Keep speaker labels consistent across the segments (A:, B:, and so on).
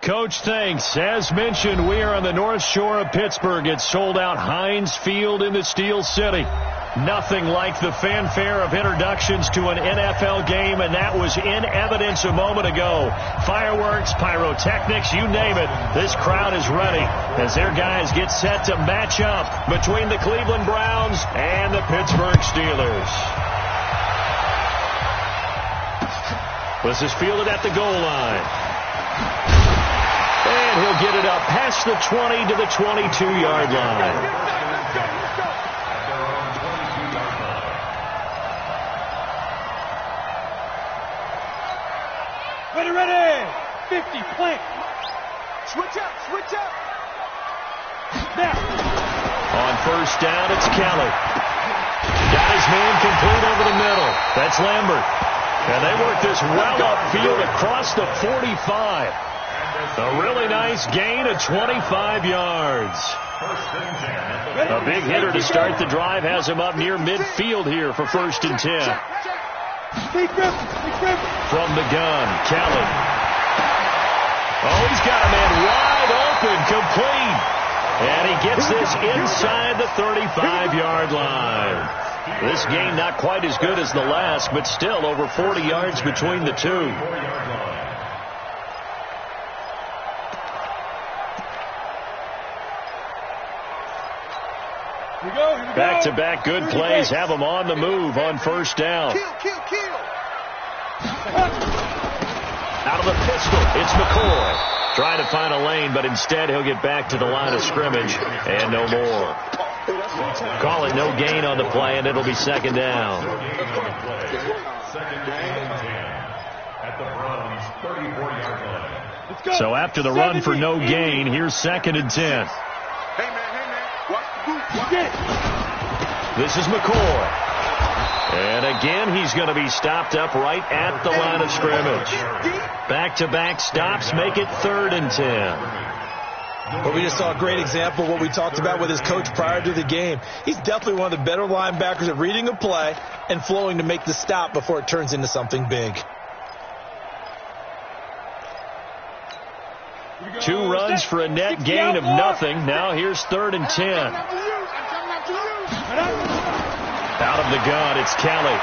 A: Coach, thanks. As mentioned, we are on the North Shore of Pittsburgh. It's sold out Heinz Field in the Steel City. Nothing like the fanfare of introductions to an NFL game, and that was in evidence a moment ago. Fireworks, pyrotechnics, you name it. This crowd is ready as their guys get set to match up between the Cleveland Browns and the Pittsburgh Steelers. This is fielded at the goal line. And he'll get it up past the 20 to the 22-yard line.
B: Ready. 50, plant. Switch up. Now.
A: On first down, it's Kelly. Got his man complete over the middle. That's Lambert. And they work this well upfield across the 45. A really nice gain of 25 yards. A big hitter to start the drive has him up near midfield here for 1st and 10. From the gun, Kelly. Oh, he's got a man wide open, complete. And he gets this inside the 35-yard line. This game not quite as good as the last, but still over 40 yards between the two. Back-to-back good plays have them on the move on first down.
B: Kill.
A: Out of the pistol, it's McCoy. Trying to find a lane, but instead he'll get back to the line of scrimmage and no more. Call it no gain on the play, and it'll be 2nd down. So after the run for no gain, here's 2nd and 10. This is McCoy. And again, he's going to be stopped up right at the line of scrimmage. Back-to-back stops make it 3rd and 10.
C: But we just saw a great example of what we talked about with his coach prior to the game. He's definitely one of the better linebackers at reading a play and flowing to make the stop before it turns into something big.
A: 2 runs for a net gain of nothing. Now here's 3rd and 10. Out of the gun, it's Kelly.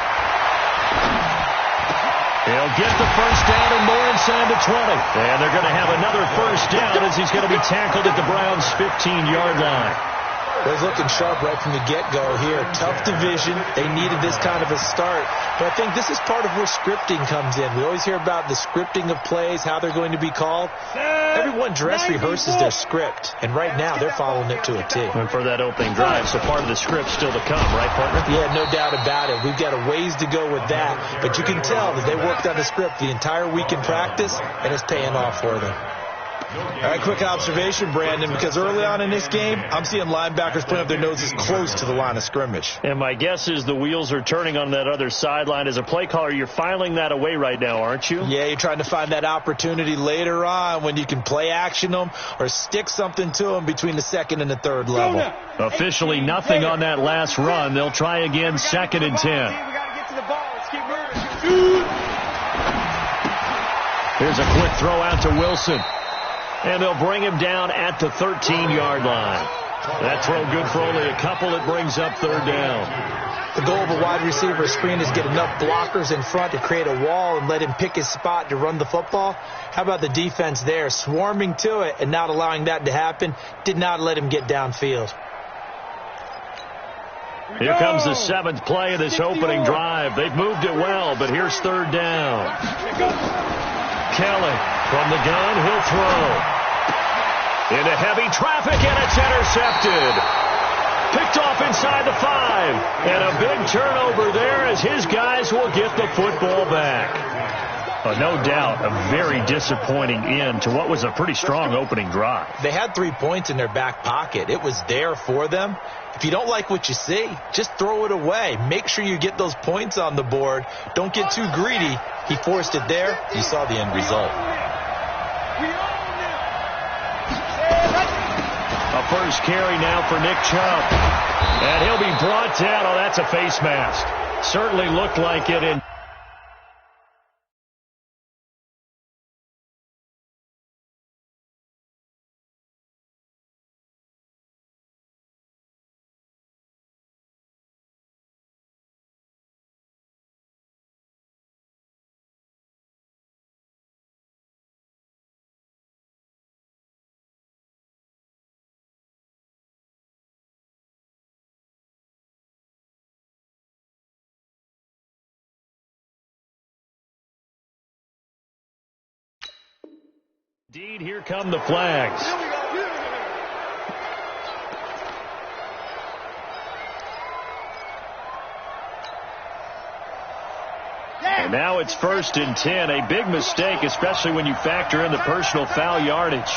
A: He'll get the first down and more inside the 20. And they're going to have another first down as he's going to be tackled at the Browns' 15-yard line.
C: Well, he's looking sharp right from the get-go here. Tough division. They needed this kind of a start. But I think this is part of where scripting comes in. We always hear about the scripting of plays, how they're going to be called. Everyone dress rehearses their script, and right now they're following it to a T.
A: And for that opening drive, so part of the script still to come, right, partner?
C: Yeah, no doubt about it. We've got a ways to go with that, but you can tell that they worked on the script the entire week in practice, and it's paying off for them. All right, quick observation, Brandon, because early on in this game, I'm seeing linebackers putting up their noses close to the line of scrimmage.
A: And my guess is the wheels are turning on that other sideline. As a play caller, you're filing that away right now, aren't you?
C: Yeah, you're trying to find that opportunity later on when you can play action them or stick something to them between the 2nd and the 3rd level.
A: Officially nothing on that last run. They'll try again, 2nd and 10. Here's a quick throw out to Wilson. And they'll bring him down at the 13-yard line. That throw good for only a couple. It brings up 3rd down.
C: The goal of a wide receiver screen is get enough blockers in front to create a wall and let him pick his spot to run the football. How about the defense there, swarming to it and not allowing that to happen? Did not let him get downfield.
A: Here comes the 7th play of this opening drive. They've moved it well, but here's 3rd down. Kelly from the gun, he'll throw. Into heavy traffic, and it's intercepted. Picked off inside the 5. And a big turnover there as his guys will get the football back. No doubt a very disappointing end to what was a pretty strong opening drive.
C: They had 3 points in their back pocket. It was there for them. If you don't like what you see, just throw it away. Make sure you get those points on the board. Don't get too greedy. He forced it there. You saw the end result.
A: A first carry now for Nick Chubb. And he'll be brought down. Oh, that's a face mask. Certainly looked like it in. Indeed, here come the flags. And now it's 1st and 10. A big mistake, especially when you factor in the personal foul yardage.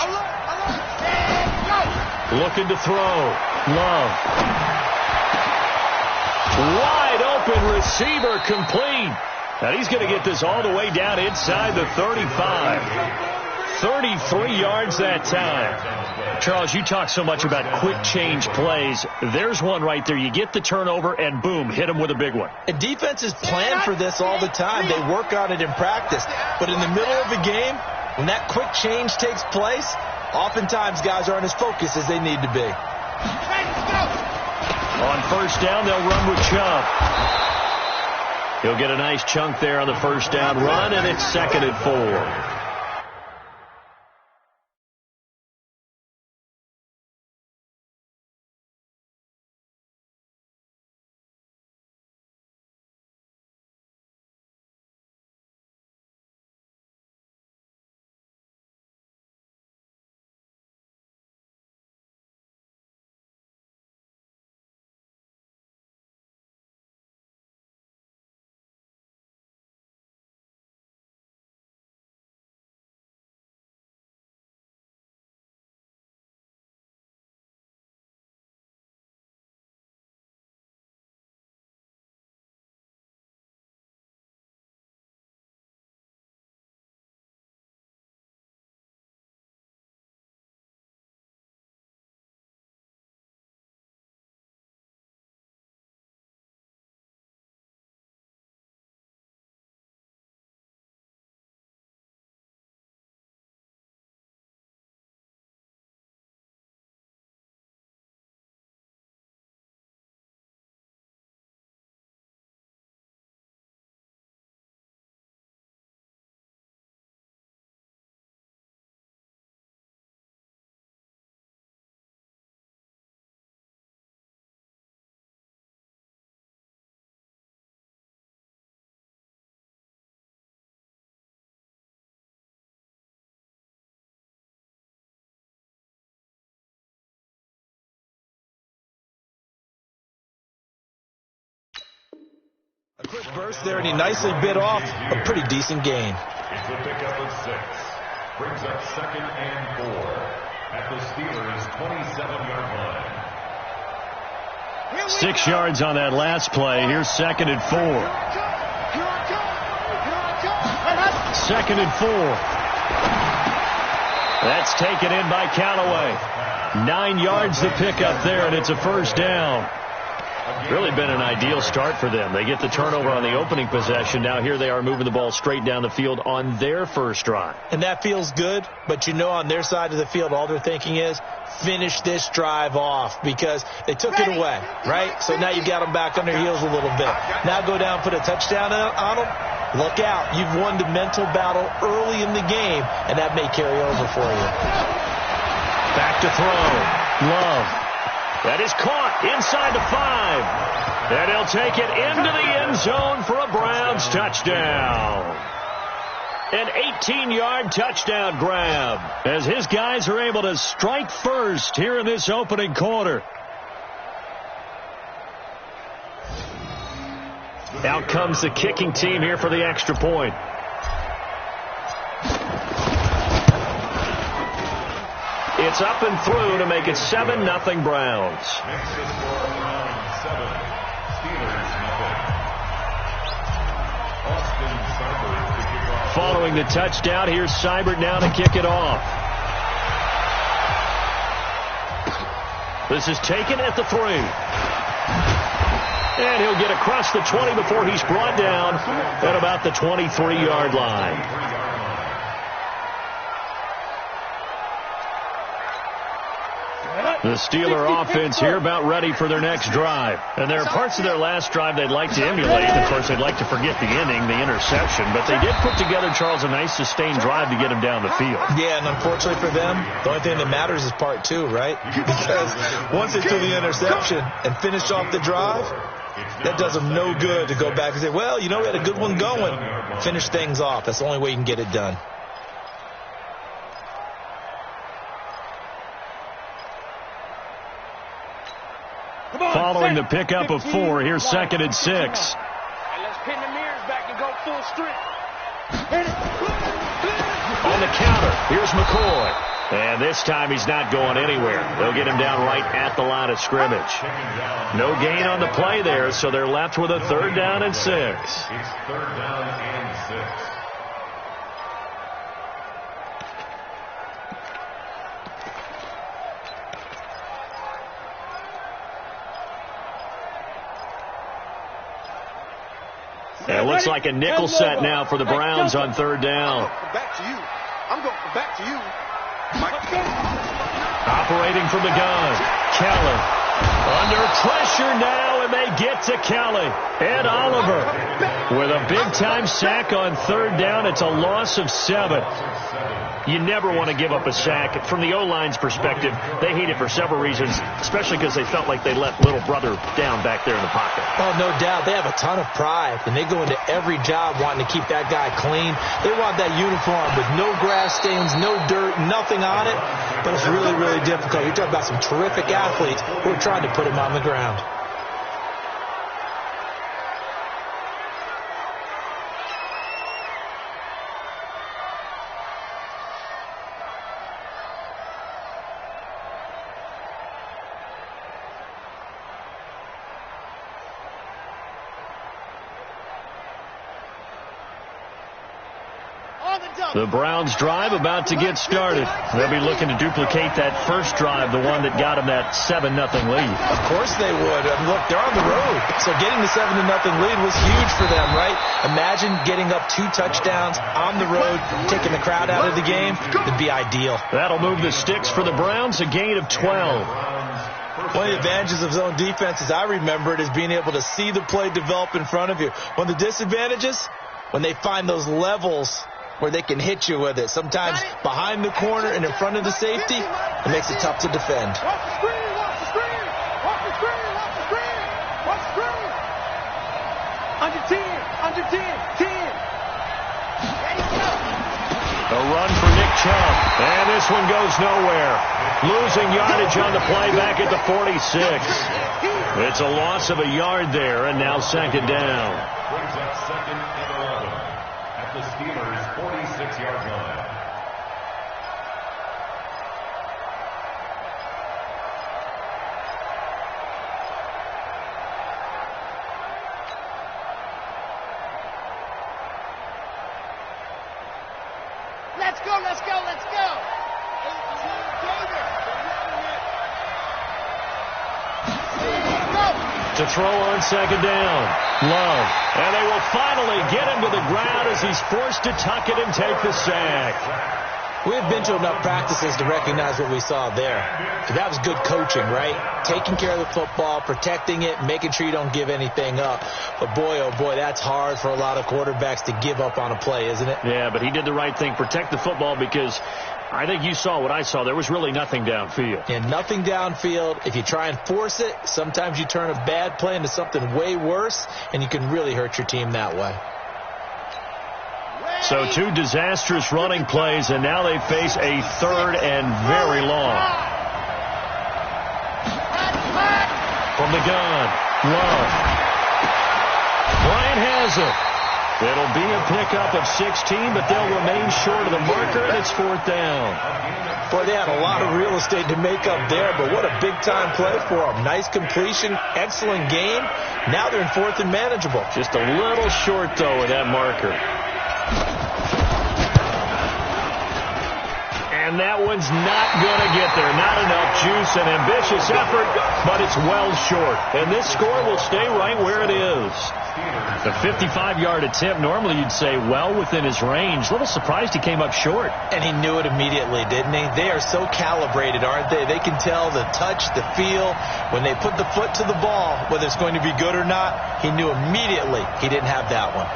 A: Looking to throw. Love. Wide open receiver, complete. Now he's going to get this all the way down inside the 35. 33 yards that time. Charles, you talk so much about quick change plays. There's one right there. You get the turnover, and boom, hit him with a big one.
C: And defenses plan for this all the time. They work on it in practice. But in the middle of the game, when that quick change takes place, oftentimes guys aren't as focused as they need to be.
A: On 1st down, they'll run with Chubb. He'll get a nice chunk there on the 1st down run, and it's 2nd and 4.
C: A quick burst there, and he nicely bit off a pretty decent gain.
D: It's a pickup of 6. Brings up 2nd and 4 at the Steelers' 27-yard line.
A: 6 yards on that last play. Here's 2nd and 4. 2nd and 4. That's taken in by Callaway. 9 yards to pick up there, and it's a 1st down. Really been an ideal start for them. They get the turnover on the opening possession. Now here they are moving the ball straight down the field on their first drive.
C: And that feels good, but you know on their side of the field all they're thinking is finish this drive off because they took it away, right? So now you've got them back on their heels a little bit. Now go down, put a touchdown on them. Look out. You've won the mental battle early in the game, and that may carry over for you.
A: Back to throw. Love. That is caught inside the 5. And he'll take it into the end zone for a Browns touchdown. An 18-yard touchdown grab as his guys are able to strike first here in this opening quarter. Out comes the kicking team here for the extra point. It's up and through to make it 7-0 Browns. Following the touchdown, here's Seibert now to kick it off. This is taken at the 3. And he'll get across the 20 before he's brought down at about the 23-yard line. The Steeler offense here about ready for their next drive. And there are parts of their last drive they'd like to emulate. Of course, they'd like to forget the ending, the interception. But they did put together, Charles, a nice sustained drive to get him down the field.
C: Yeah, and unfortunately for them, the only thing that matters is part two, right? Because once they threw the interception and finished off the drive, that does them no good to go back and say, well, you know, we had a good one going. Finish things off. That's the only way you can get it done.
A: Following the pickup of 4, here's 2nd and 6.
B: Let's pin the mirrors back and go full strength.
A: On the counter, here's McCoy. And this time he's not going anywhere. They'll get him down right at the line of scrimmage. No gain on the play there, so they're left with a 3rd down and 6.
D: It's 3rd down and 6.
A: It looks like a nickel set now for the Browns on 3rd down.
B: Back to you. I'm going back to you.
A: Operating from the gun, Kelly. Under pressure now, and they get to Kelly. Ed Oliver with a big-time sack on 3rd down. It's a loss of 7. You never want to give up a sack. From the O-line's perspective, they hate it for several reasons, especially because they felt like they let little brother down back there in the pocket.
C: Oh, no doubt. They have a ton of pride, and they go into every job wanting to keep that guy clean. They want that uniform with no grass stains, no dirt, nothing on it. But it's really, really difficult. You're talking about some terrific athletes who are trying to put him on the ground.
A: The Browns drive about to get started. They'll be looking to duplicate that first drive, the one that got them that 7-0 lead.
C: Of course they would. Look, they're on the road. So getting the 7-0 lead was huge for them, right? Imagine getting up 2 touchdowns on the road, taking the crowd out of the game. It'd be ideal.
A: That'll move the sticks for the Browns, a gain of 12.
C: One of the advantages of zone defense, as I remember it, is being able to see the play develop in front of you. One of the disadvantages, when they find those levels where they can hit you with it. Sometimes behind the corner and in front of the safety, it makes it tough to defend.
B: Watch the screen, watch the screen, watch the screen, watch the screen, watch the screen. Under 10, 10. Ready, go.
A: A run for Nick Chubb, and this one goes nowhere. Losing yardage on the play back at the 46. It's a loss of a yard there, and now 2nd down.
D: Brings up 2nd and 11 at the Steelers' 46-yard line.
B: Let's go, let's go, let's go. 18
A: To throw on 2nd down. Love. And they will finally get him to the ground as he's forced to tuck it and take the sack.
C: We've been to enough practices to recognize what we saw there. So that was good coaching, right? Taking care of the football, protecting it, making sure you don't give anything up. But boy, oh boy, that's hard for a lot of quarterbacks to give up on a play, isn't it?
A: Yeah, but he did the right thing. Protect the football, because I think you saw what I saw. There was really nothing downfield.
C: And nothing downfield. If you try and force it, sometimes you turn a bad play into something way worse, and you can really hurt your team that way.
A: So 2 disastrous running plays, and now they face a 3rd and very long. From the gun, Love. Bryant has it. It'll be a pickup of 16, but they'll remain short of the marker, and it's 4th down.
C: Boy, they had a lot of real estate to make up there, but what a big-time play for them. Nice completion, excellent game. Now they're in 4th and manageable.
A: Just a little short, though, with that marker. And And that one's not going to get there. Not enough juice, an ambitious effort, but it's well short. And this score will stay right where it is. The 55-yard attempt, normally you'd say well within his range. A little surprised he came up short.
C: And he knew it immediately, didn't he? They are so calibrated, aren't they? They can tell the touch, the feel. When they put the foot to the ball, whether it's going to be good or not, he knew immediately he didn't have that one.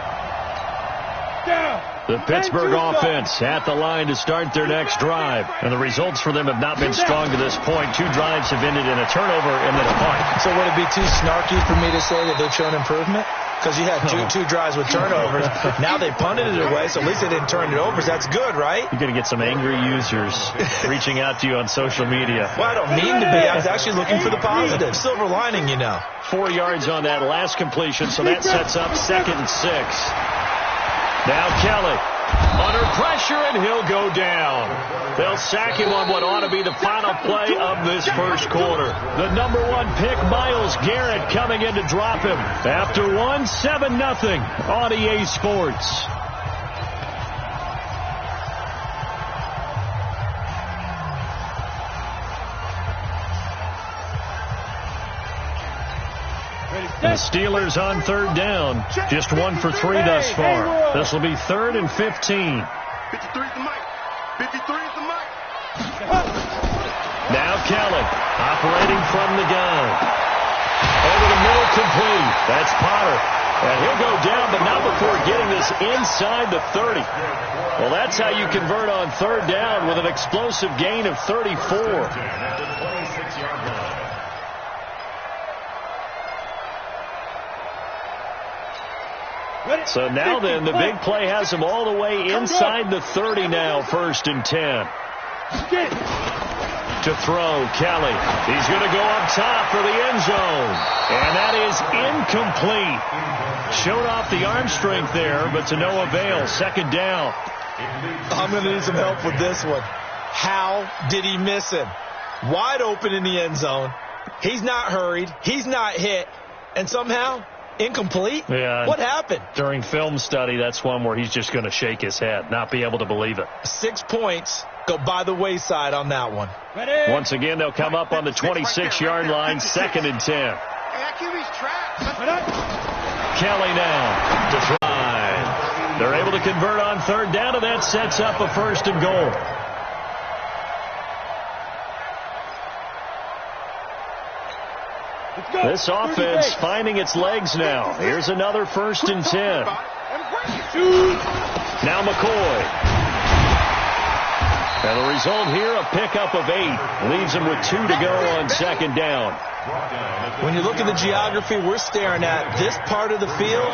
A: The Pittsburgh offense at the line to start their next drive. And the results for them have not been strong to this point. 2 drives have ended in a turnover and then a punt.
C: So would it be too snarky for me to say that they've shown improvement? Because you had two drives with turnovers. Now they punted it away, so at least they didn't turn it over. So that's good, right?
A: You're going to get some angry users reaching out to you on social media.
C: Well, I don't mean to be. I was actually looking for the positive. Silver lining, you know.
A: 4 yards on that last completion, so that sets up 2nd and 6. Now Kelly under pressure, and he'll go down. They'll sack him on what ought to be the final play of this first quarter. The number 1 pick, Myles Garrett, coming in to drop him. After 7-0 on EA Sports. The Steelers on 3rd down. Just 1 for 3 thus far. This will be 3rd and 15.
B: 53 is the mic. 53 is the mic.
A: Now Kelly operating from the gun. Over the middle, complete. That's Potter. And he'll go down, but not before getting this inside the 30. Well, that's how you convert on 3rd down with an explosive gain of 34. So now then, the big play has him all the way inside the 30 now, 1st and 10. To throw, Kelly. He's going to go up top for the end zone. And that is incomplete. Showed off the arm strength there, but to no avail. 2nd down.
C: I'm going to need some help with this one. How did he miss him? Wide open in the end zone. He's not hurried. He's not hit. And somehow, incomplete?
A: Yeah.
C: What happened?
A: During film study, that's one where he's just going to shake his head, not be able to believe it.
C: 6 points go by the wayside on that one.
B: Ready?
A: Once again, they'll come up on the 26-yard line, 2nd and 10. Kelly now to drive. They're able to convert on 3rd down, and that sets up a 1st and goal. This offense finding its legs now. Here's another 1st and 10. Now McCoy. And the result here, a pickup of 8. Leaves him with 2 to go on 2nd down.
C: When you look at the geography we're staring at, this part of the field,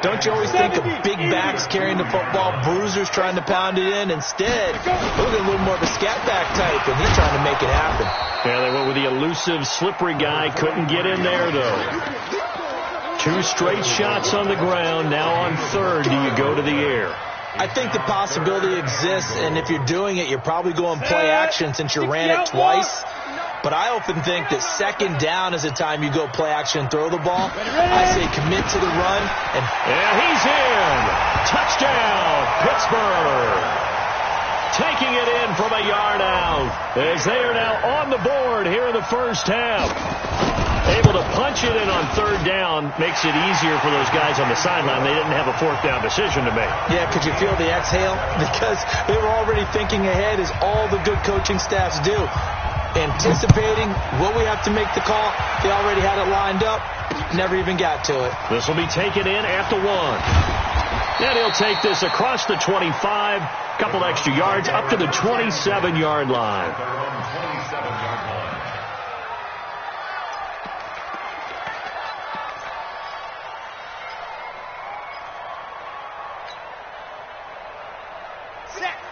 C: don't you always think of big backs carrying the football, bruisers trying to pound it in? Instead, look at a little more of a scat back type, and he's trying to make it happen.
A: Yeah, they went with the elusive, slippery guy. Couldn't get in there, though. 2 straight shots on the ground. Now on 3rd, do you go to the air?
C: I think the possibility exists, and if you're doing it, you're probably going play action since you ran it twice. But I often think that 2nd down is the time you go play action and throw the ball. I say commit to the run.
A: And he's in. Touchdown, Pittsburgh. Taking it in from a yard out as they are now on the board here in the first half. Able to punch it in on 3rd down makes it easier for those guys on the sideline. They didn't have a 4th down decision to make.
C: Yeah, could you feel the exhale? Because they were already thinking ahead, as all the good coaching staffs do. Anticipating, will we have to make the call? They already had it lined up. Never even got to it.
A: This will be taken in at the 1. And he'll take this across the 25. Couple extra yards up to the 27-yard line.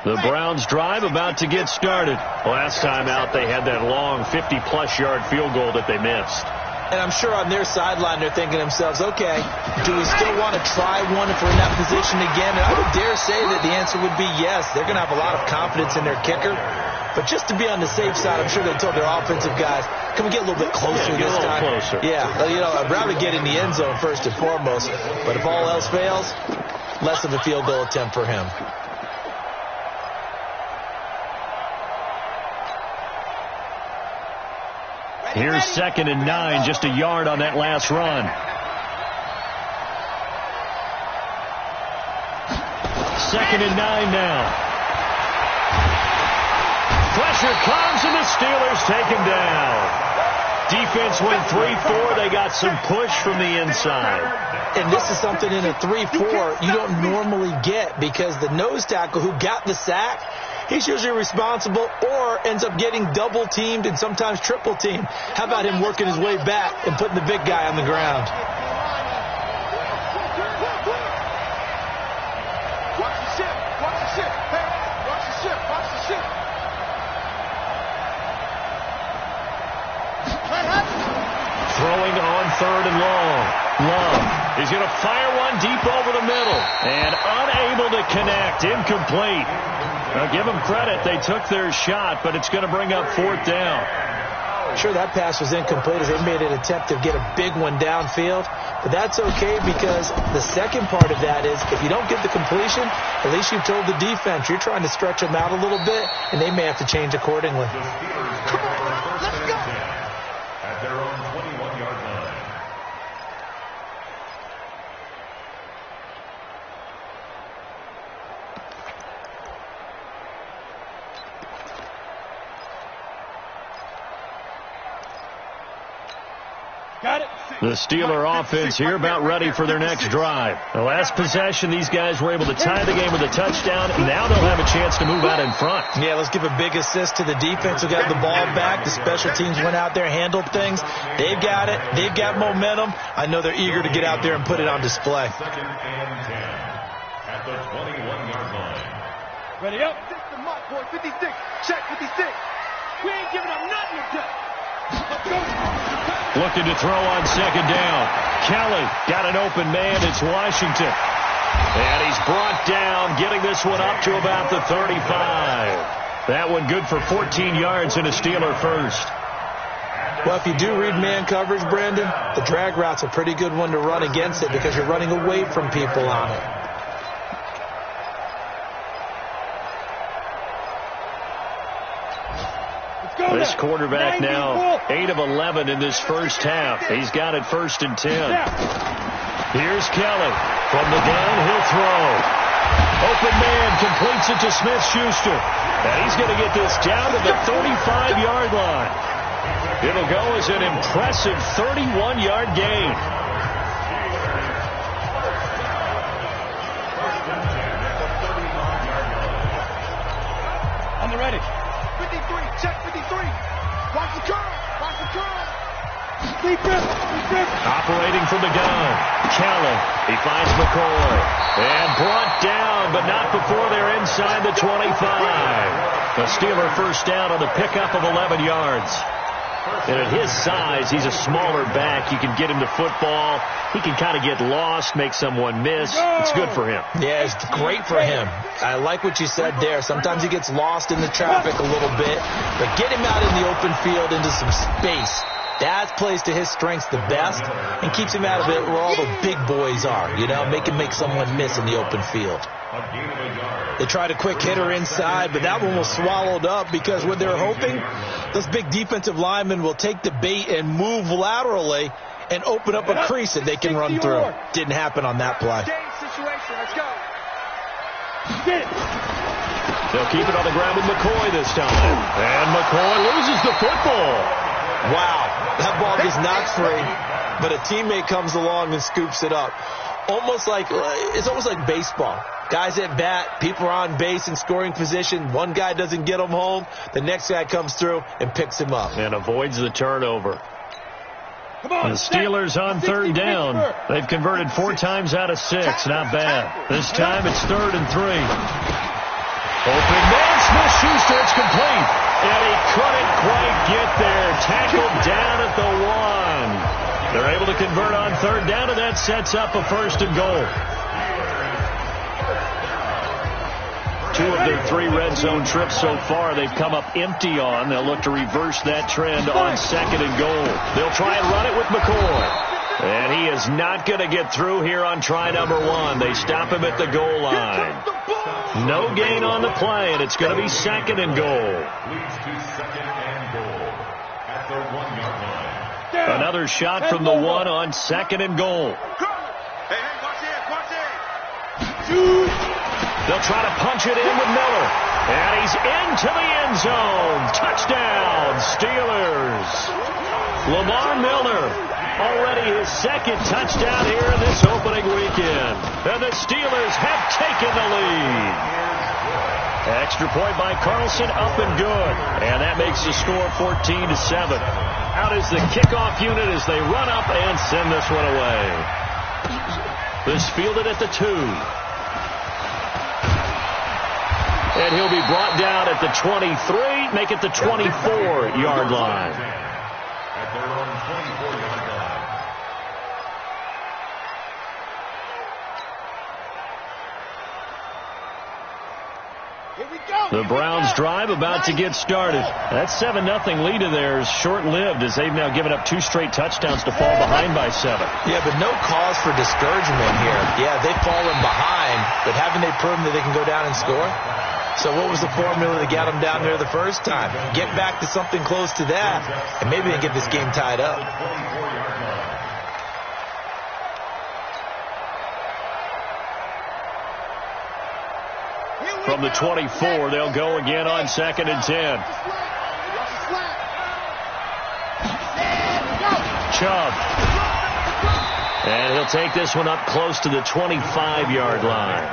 A: The Browns drive about to get started. Last time out, they had that long 50-plus yard field goal that they missed.
C: And I'm sure on their sideline they're thinking to themselves, okay, do we still want to try one if we're in that position again? And I would dare say that the answer would be yes. They're going to have a lot of confidence in their kicker. But just to be on the safe side, I'm sure they told their offensive guys, can we get a little bit closer this time?
A: Closer.
C: Yeah, you know, I'd rather get in the end zone first and foremost. But if all else fails, less of a field goal attempt for him.
A: Here's 2nd and 9, just a yard on that last run. 2nd and 9 now. Pressure comes, and the Steelers take him down. Defense went 3-4. They got some push from the inside.
C: And this is something in a 3-4 you don't normally get, because the nose tackle who got the sack, he's usually responsible or ends up getting double-teamed and sometimes triple-teamed. How about him working his way back and putting the big guy on the ground?
B: Watch the ship. Watch the ship. Hey, watch the ship. Watch the ship.
A: Throwing on 3rd and long. Love. He's going to fire one deep over the middle. And unable to connect. Incomplete. Now, give them credit. They took their shot, but it's going to bring up 4th down.
C: Sure, that pass was incomplete as they made an attempt to get a big one downfield. But that's okay, because the second part of that is if you don't get the completion, at least you've told the defense you're trying to stretch them out a little bit, and they may have to change accordingly.
B: Come on, let's go.
D: At their own 21-yard line.
B: Got it.
A: The Steeler offense here about ready for their next drive. The last possession, these guys were able to tie the game with a touchdown. Now they'll have a chance to move out in front.
C: Yeah, let's give a big assist to the defense who got the ball back. The special teams went out there, handled things. They've got it. They've got momentum. I know they're eager to get out there and put it on display.
D: 2nd and 10 at the 21-yard line.
B: Ready up. 6 to mark, boy. 56. Check 56. We ain't giving up nothing today. Let's go.
A: Looking to throw on 2nd down. Kelly got an open man. It's Washington. And he's brought down, getting this one up to about the 35. That one good for 14 yards and a Steeler first.
C: Well, if you do read man coverage, Brandon, the drag route's a pretty good one to run against it because you're running away from people on it.
A: This quarterback now 8 of 11 in this first half. He's got it 1st and 10. Here's Kelly from the gun. He'll throw. Open man completes it to Smith-Schuster. And he's going to get this down to the 35-yard line. It'll go as an impressive 31-yard gain.
B: On the ready. 53, check 53. Watch the curve. Watch the curve.
A: Operating from the gun. Kelly. He finds McCoy. And brought down, but not before they're inside the 25. The Steeler first down on the pickup of 11 yards. And at his size, he's a smaller back. You can get him to football. He can kind of get lost, make someone miss. It's good for him.
C: Yeah, it's great for him. I like what you said there. Sometimes he gets lost in the traffic a little bit, but get him out in the open field into some space. That plays to his strengths the best and keeps him out of it where all the big boys are, you know, make someone miss in the open field. They tried a quick hitter inside, but that one was swallowed up because what they're hoping, those big defensive linemen will take the bait and move laterally and open up a crease that they can run through. Didn't happen on that play.
B: Let's go.
A: They'll keep it on the ground with McCoy this time. And McCoy loses the football.
C: Wow, that ball gets knocked free, but a teammate comes along and scoops it up. It's almost like baseball. Guys at bat, people are on base in scoring position. One guy doesn't get him home. The next guy comes through and picks him up.
A: And avoids the turnover. The Steelers on 3rd down. They've converted 4 times out of 6. Not bad. This time it's 3rd and 3. Open man, Smith-Schuster. It's complete. And he couldn't quite get there. Tackled down at the 1. They're able to convert on 3rd down, and that sets up a 1st and goal. 2 of their 3 red zone trips so far they've come up empty on. They'll look to reverse that trend on 2nd and goal. They'll try and run it with McCoy. And he is not going to get through here on try number 1. They stop him at the goal line. No gain on the play, and it's going to be 2nd and goal.
D: Leads to 2nd and goal at the 1-yard line.
A: Another shot from the one on 2nd and goal.
B: Hey, watch it.
A: They'll try to punch it in with Miller. And he's into the end zone. Touchdown, Steelers. Lamar Miller, already his 2nd touchdown here in this opening weekend. And the Steelers have taken the lead. Extra point by Carlson, up and good. And that makes the score 14-7. Out is the kickoff unit as they run up and send this one away. This fielded at the 2. And he'll be brought down at the 23, make it the 24-yard line.
D: At their own 24-yard line.
A: The Browns drive about to get started. That 7-0 lead of theirs short-lived as they've now given up 2 straight touchdowns to fall behind by 7.
C: Yeah, but no cause for discouragement here. Yeah, they've fallen behind, but haven't they proven that they can go down and score? So what was the formula that got them down there the first time? Get back to something close to that, and maybe they get this game tied up.
A: From the 24, they'll go again on 2nd and 10. Chubb. And he'll take this one up close to the 25-yard line.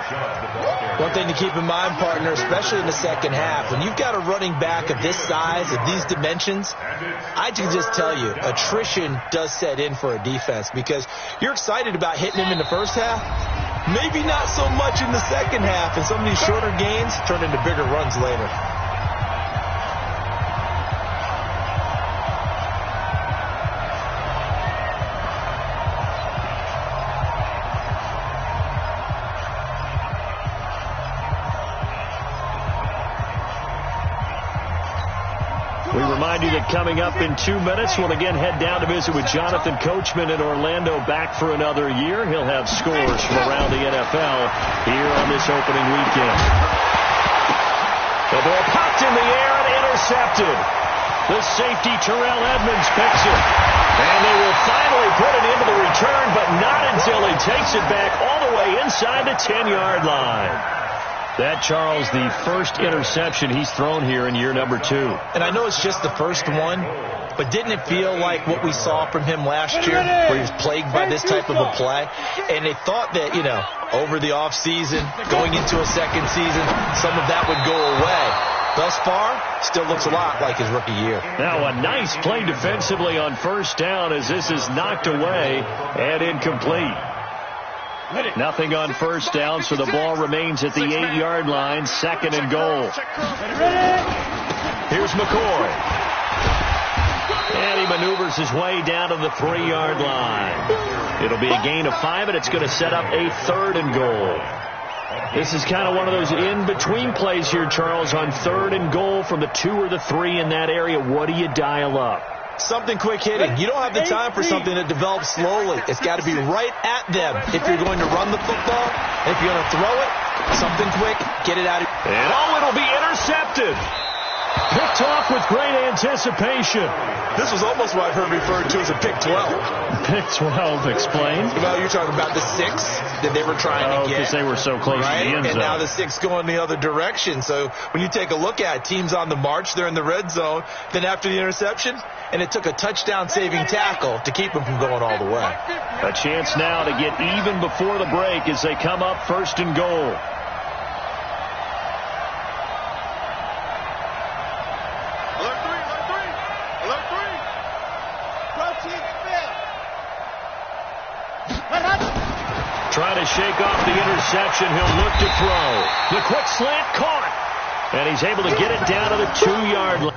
C: One thing to keep in mind, partner, especially in the second half, when you've got a running back of this size, of these dimensions, I can just tell you, attrition does set in for a defense because you're excited about hitting him in the first half. Maybe not so much in the second half, and some of these shorter gains turn into bigger runs later.
A: We remind you that coming up in 2 minutes, we'll again head down to visit with Jonathan Coachman in Orlando, back for another year. He'll have scores from around the NFL here on this opening weekend. The ball popped in the air and intercepted. The safety, Terrell Edmonds, picks it. And they will finally put it into the return, but not until he takes it back all the way inside the 10-yard line. That, Charles, the first interception he's thrown here in year number 2.
C: And I know it's just the first one, but didn't it feel like what we saw from him last year, where he was plagued by this type of a play? And they thought that, over the offseason, going into a second season, some of that would go away. Thus far, still looks a lot like his rookie year.
A: Now, a nice play defensively on first down as this is knocked away and incomplete. Nothing on first down, so the ball remains at the 8-yard line, 2nd and goal. Here's McCoy. And he maneuvers his way down to the 3-yard line. It'll be a gain of 5, and it's going to set up a 3rd and goal. This is kind of one of those in-between plays here, Charles, on 3rd and goal from the 2 or the 3 in that area. What do you dial up?
C: Something quick hitting. You don't have the time for something that develops slowly. It's got to be right at them if you're going to run the football. If you're going to throw it, something quick, get it out of here.
A: And it'll be intercepted. Picked off with great anticipation.
C: This was almost what I've heard referred to as a pick 12.
A: Pick 12, explain.
C: Well, you're talking about the 6 that they were trying to get.
A: Because they were so close to the end zone.
C: And now the 6 going the other direction. So when you take a look at it, teams on the march, they're in the red zone. Then after the interception, and it took a touchdown-saving tackle to keep them from going all the way.
A: A chance now to get even before the break as they come up 1st and goal. Trying to shake off the interception. He'll look to throw. The quick slant caught. And he's able to get it down to the 2-yard line.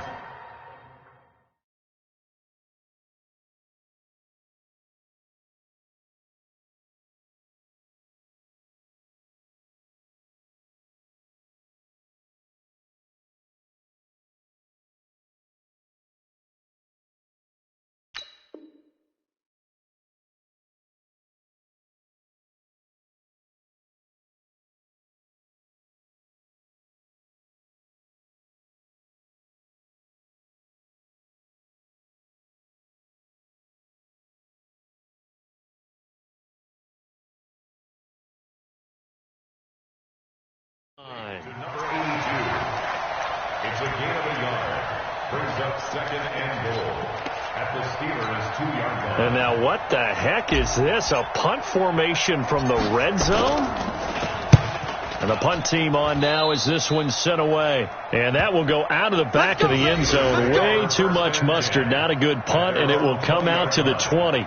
D: To number 82. It's a gain of a yard. Brings up second and goal at the Steelers' 2-yard line.
A: And now what the heck is this? A punt formation from the red zone? And the punt team on now as this one's sent away. And that will go out of the back of the end zone. Way too much mustard. Not a good punt, and it will come out to the 20.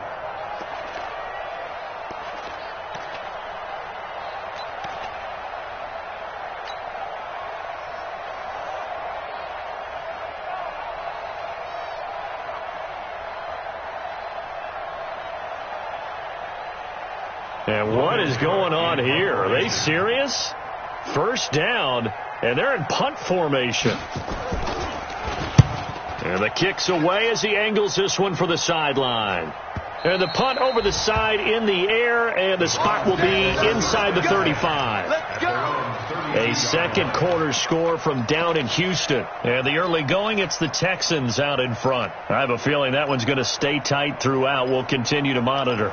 A: And what is going on here? Are they serious? First down, and they're in punt formation. And the kick's away as he angles this one for the sideline. And the punt over the side in the air, and the spot will be inside the 35. A second quarter score from down in Houston. And the early going, it's the Texans out in front. I have a feeling that one's going to stay tight throughout. We'll continue to monitor.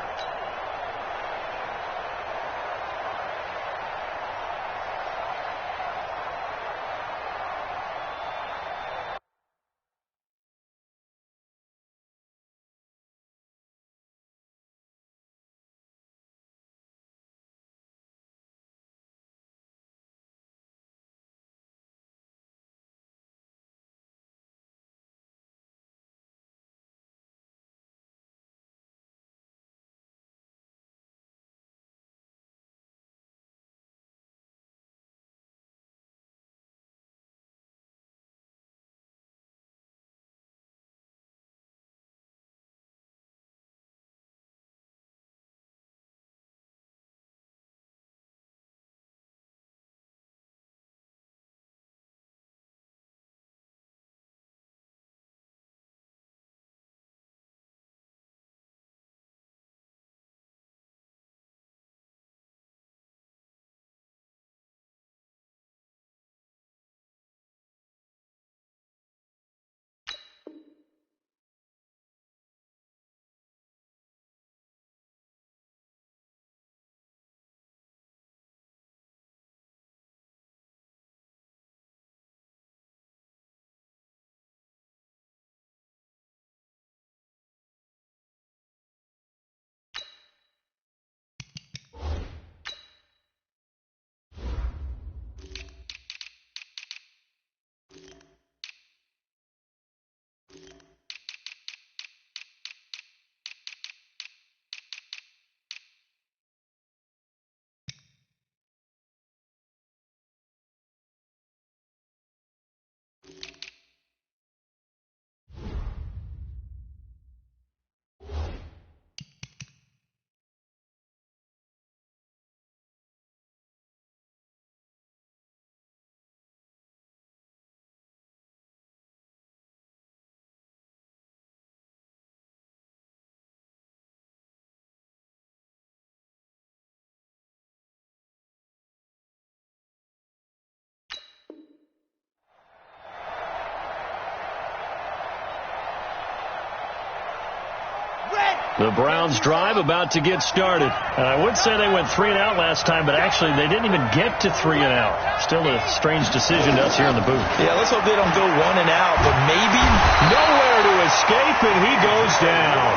A: The Browns drive about to get started. And I would say they went 3 and out last time, but actually they didn't even get to 3 and out. Still a strange decision to us here in the booth.
C: Yeah, let's hope they don't go 1 and out, but maybe
A: nowhere to escape, and he goes down.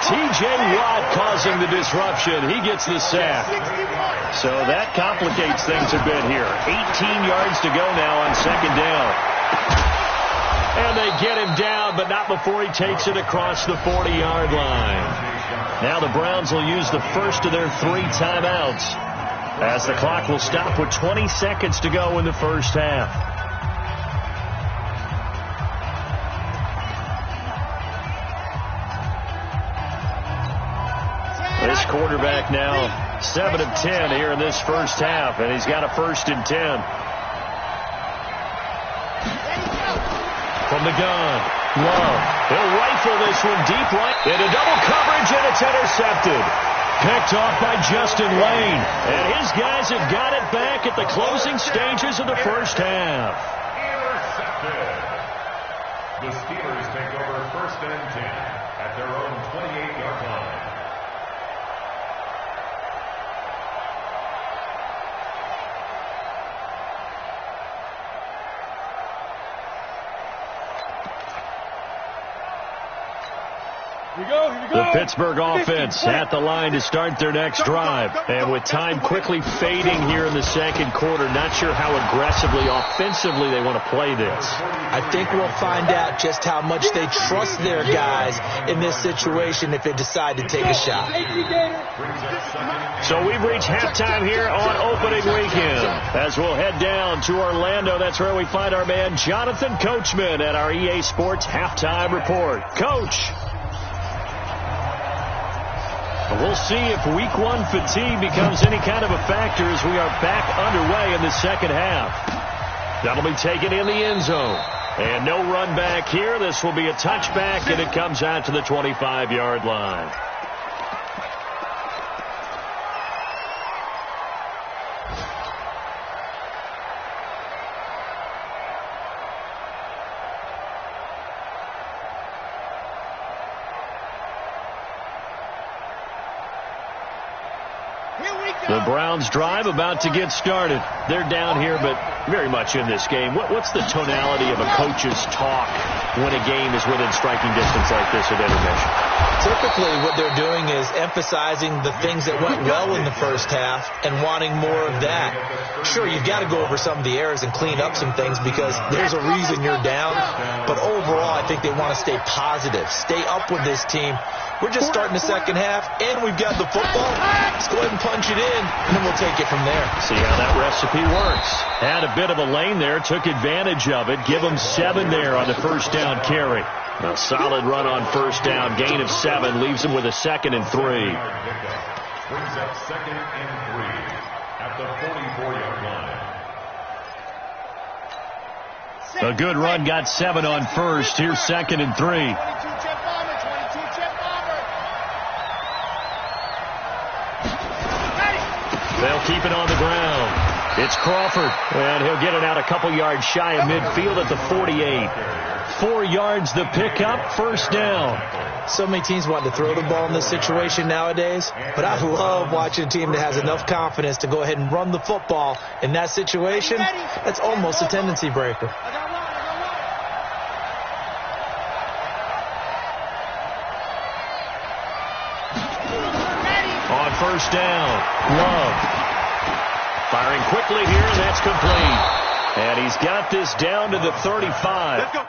A: T.J. Watt causing the disruption. He gets the sack. So that complicates things a bit here. 18 yards to go now on second down. And they get him down, but not before he takes it across the 40-yard line. Now the Browns will use the first of their 3 timeouts, as the clock will stop with 20 seconds to go in the first half. This quarterback now 7 of 10 here in this first half, and he's got a 1st and 10. From the gun, Love. He'll rifle this one deep right into double coverage, and it's intercepted. Picked off by Justin Lane. And his guys have got it back at the closing stages of the first half.
D: Intercepted. The Steelers take over 1st and 10 at their own 28-yard line.
A: The Pittsburgh offense at the line to start their next drive. And with time quickly fading here in the second quarter, not sure how aggressively, offensively they want to play this.
C: I think we'll find out just how much they trust their guys in this situation if they decide to take a shot.
A: So we've reached halftime here on opening weekend. As we'll head down to Orlando, that's where we find our man Jonathan Coachman at our EA Sports Halftime Report. Coach. We'll see if week one fatigue becomes any kind of a factor as we are back underway in the second half. That'll be taken in the end zone. And no run back here. This will be a touchback, and it comes out to the 25-yard line. The Browns drive about to get started. They're down here, but very much in this game. What's the tonality of a coach's talk when a game is within striking distance like this at intermission?
C: Typically, what they're doing is emphasizing the things that went well in the first half and wanting more of that. Sure, you've got to go over some of the errors and clean up some things because there's a reason you're down. But overall, I think they want to stay positive, stay up with this team. We're just starting the second half, and we've got the football. Let's go ahead and punch it in, and then we'll take it from there.
A: See how that recipe works. Had a bit of a lane there, took advantage of it. Give them 7 there on the first down carry. A solid run on first down, gain of 7, leaves them with a 2nd and 3.
D: Brings up 2nd and 3 at the 44-yard line.
A: A good run, got 7 on first. Here's 2nd and 3. They'll keep it on the ground. It's Crawford, and he'll get it out a couple yards shy of midfield at the 48. 4 yards the pickup, first down.
C: So many teams want to throw the ball in this situation nowadays, but I love watching a team that has enough confidence to go ahead and run the football. In that situation, that's almost a tendency breaker.
A: On first down, Love. Firing quickly here, and that's complete. And he's got this down to the 35.
B: Let's go.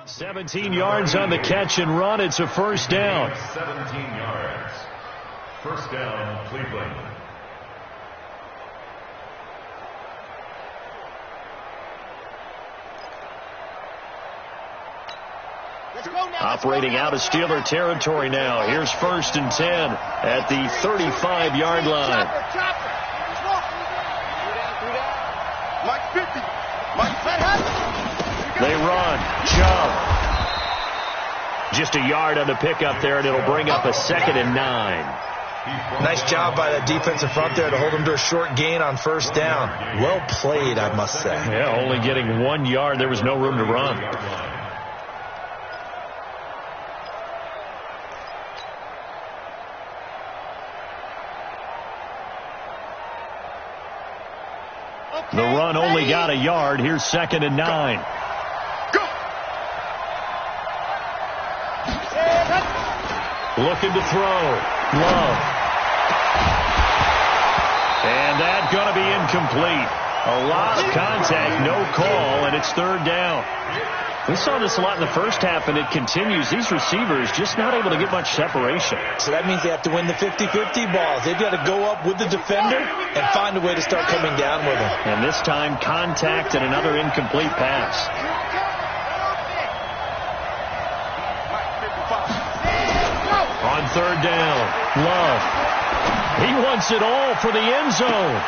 A: 17 yards on the catch and run. It's a first down.
D: 17 yards. First down, Cleveland.
A: Operating out of Steeler territory now. Here's 1st and 10 at the 35-yard line. They run. Jump. Just a yard on the pickup there, and it'll bring up a 2nd and 9.
C: Nice job by that defensive front there to hold them to a short gain on 1st down. Well played, I must say.
A: Yeah, only getting 1 yard. There was no room to run. The run only got a yard. Here's 2nd and 9. Looking to throw. Love. And that's going to be incomplete. A lot of contact, no call, and it's 3rd down. We saw this a lot in the first half, and it continues. These receivers just not able to get much separation.
C: So that means they have to win the 50-50 balls. They've got to go up with the defender and find a way to start coming down with them.
A: And this time, contact and another incomplete pass. On 3rd down, Love. He wants it all for the end zone.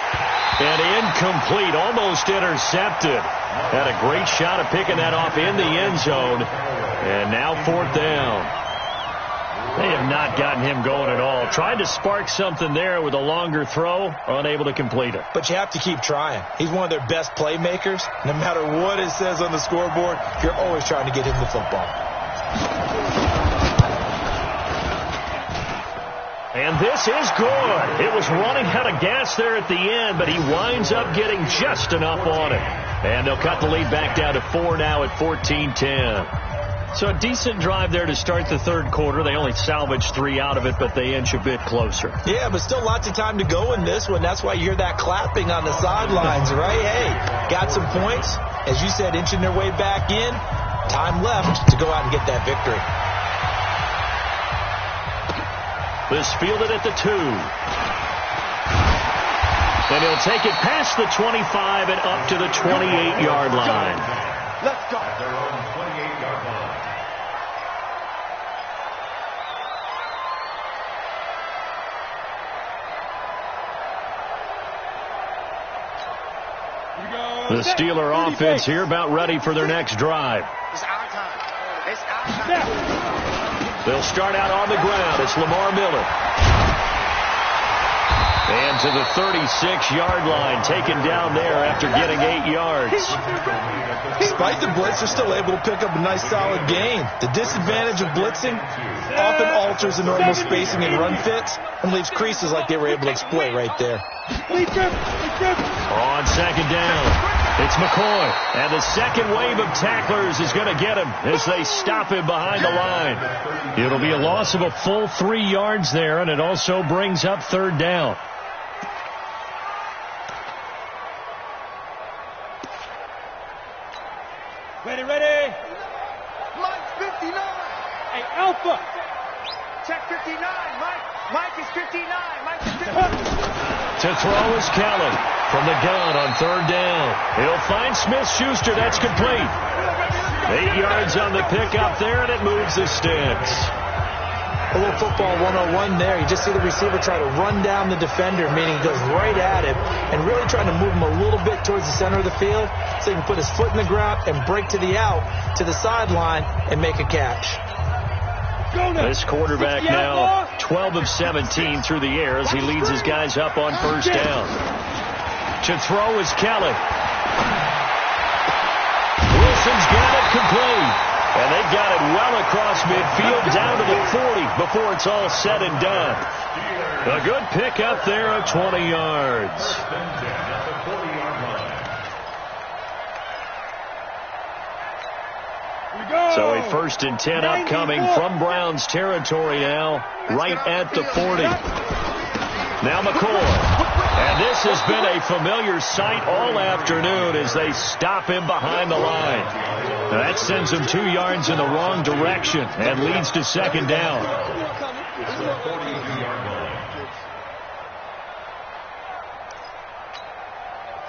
A: And incomplete, almost intercepted. Had a great shot at picking that off in the end zone. And now 4th down. They have not gotten him going at all. Tried to spark something there with a longer throw, unable to complete it.
C: But you have to keep trying. He's one of their best playmakers. No matter what it says on the scoreboard, you're always trying to get him the football.
A: And this is good. It was running out of gas there at the end, but he winds up getting just enough on it. And they'll cut the lead back down to 4 now at 14-10. So a decent drive there to start the 3rd quarter. They only salvaged 3 out of it, but they inch a bit closer.
C: Yeah, but still lots of time to go in this one. That's why you hear that clapping on the sidelines, right? Hey, got some points. As you said, inching their way back in. Time left to go out and get that victory.
A: This fielded at the 2. And he'll take it past the 25 and up to the 28-yard line.
B: Let's go.
D: At their own 28-yard line.
A: The Steeler offense here about ready for their next drive.
B: It's our time. It's our time.
A: They'll start out on the ground. It's Lamar Miller. And to the 36-yard line, taken down there after getting 8 yards.
C: Despite the blitz, they're still able to pick up a nice solid gain. The disadvantage of blitzing often alters the normal spacing and run fits and leaves creases like they were able to exploit right there.
A: On 2nd down, it's McCoy. And the second wave of tacklers is going to get him as they stop him behind the line. It'll be a loss of a full 3 yards there, and it also brings up 3rd down.
B: Ready. Mike 59. Hey, Alpha. Check 59. Mike is 59. Mike is 59.
A: To throw is Kelly from the gun on 3rd down. He'll find Smith-Schuster. That's complete. 8 yards on the pickup there, and it moves the sticks.
C: A little football 101 there. You just see the receiver try to run down the defender, meaning he goes right at him and really trying to move him a little bit towards the center of the field so he can put his foot in the ground and break to the out, to the sideline, and make a catch.
A: This quarterback now 12 of 17 through the air as he leads his guys up on 1st down. To throw is Kelly. Wilson's got it complete. And they've got it well across midfield down to the 40 before it's all said and done. A good pick up there of 20 yards. So a 1st and 10 upcoming from Browns territory now, right at the 40. Now McCoy. And this has been a familiar sight all afternoon as they stop him behind the line. Now that sends him 2 yards in the wrong direction and leads to second down.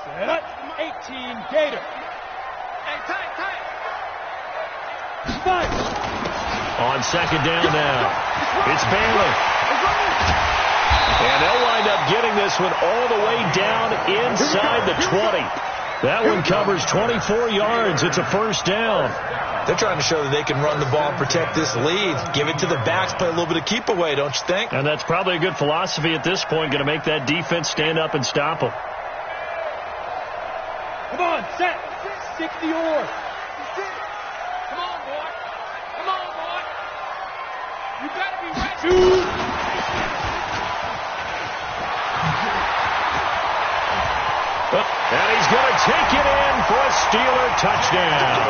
B: Set up. 18 Gator. Hey, tight. Spike.
A: On second down now, it's Baylor. And they'll wind up getting this one all the way down inside the 20. That one covers 24 yards. It's a first down.
C: They're trying to show that they can run the ball and protect this lead. Give it to the backs, play a little bit of keep away, don't you think?
A: And that's probably a good philosophy at this point, going to make that defense stand up and stop them.
B: Come on, set. 60 or. Come on, boy. You got to be ready.
A: And he's going to take it in for a Steeler touchdown.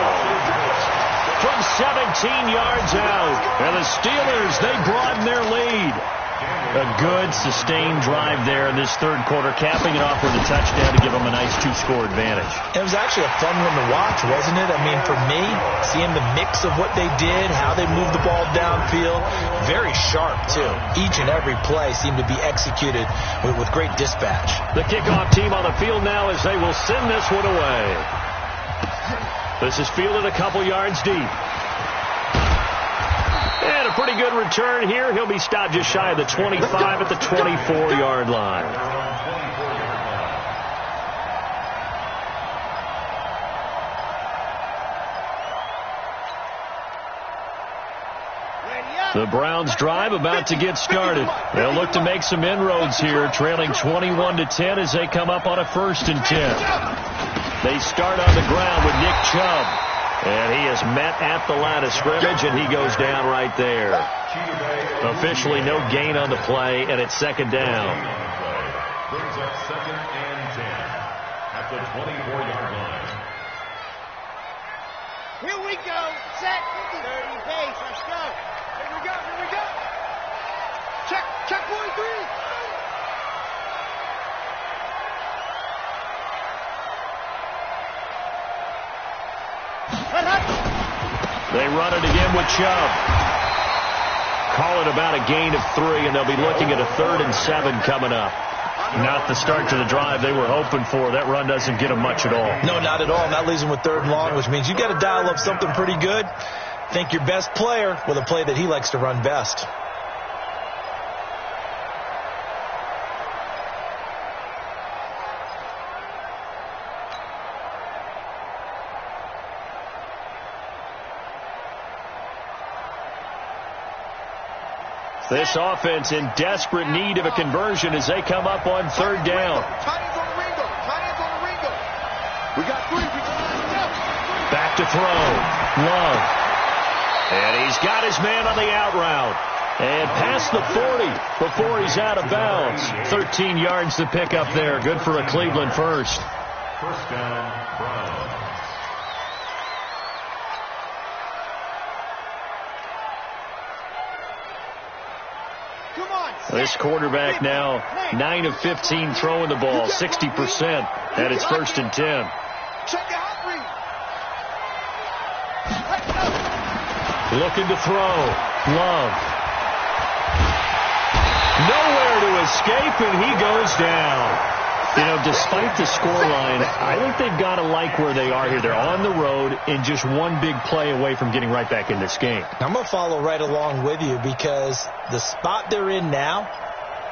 A: From 17 yards out. And the Steelers, they broaden their lead. A good, sustained drive there in this third quarter, capping it off with a touchdown to give them a nice 2-score advantage.
C: It was actually a fun one to watch, wasn't it? I mean, for me, seeing the mix of what they did, how they moved the ball downfield, very sharp, too. Each and every play seemed to be executed with great dispatch.
A: The kickoff team on the field now as they will send this one away. This is fielded a couple yards deep. And a pretty good return here. He'll be stopped just shy of the 25 at the 24-yard line. The Browns drive about to get started. They'll look to make some inroads here, trailing 21-10 as they come up on a 1st and 10. They start on the ground with Nick Chubb. And he is met at the line of scrimmage, and he goes down right there. Officially no gain on the play, and it's second down.
D: Brings up 2nd and 10 at the 24-yard line.
E: Here we go. Set. 30 pace. Let's go.
B: Here we go. Check 43.
A: They run it again with Chubb. Call it about a gain of 3, and they'll be looking at a 3rd and 7 coming up. Not the start to the drive they were hoping for. That run doesn't get them much at all.
C: No, not at all. And that leaves them with 3rd and long, which means you got to dial up something pretty good. Think your best player with a play that he likes to run best.
A: This offense in desperate need of a conversion as they come up on 3rd down.
B: We got 3.
A: Back to throw. Love. And he's got his man on the out route. And past the 40 before he's out of bounds. 13 yards to pick up there. Good for a Cleveland first.
D: First down, Browns.
A: This quarterback now 9 of 15 throwing the ball, 60%, and it's 1st and 10. Looking to throw. Love. Nowhere to escape, and he goes down. You know, despite the scoreline, I think they've got to like where they are here. They're on the road and just one big play away from getting right back in this game.
C: I'm going to follow right along with you because the spot they're in now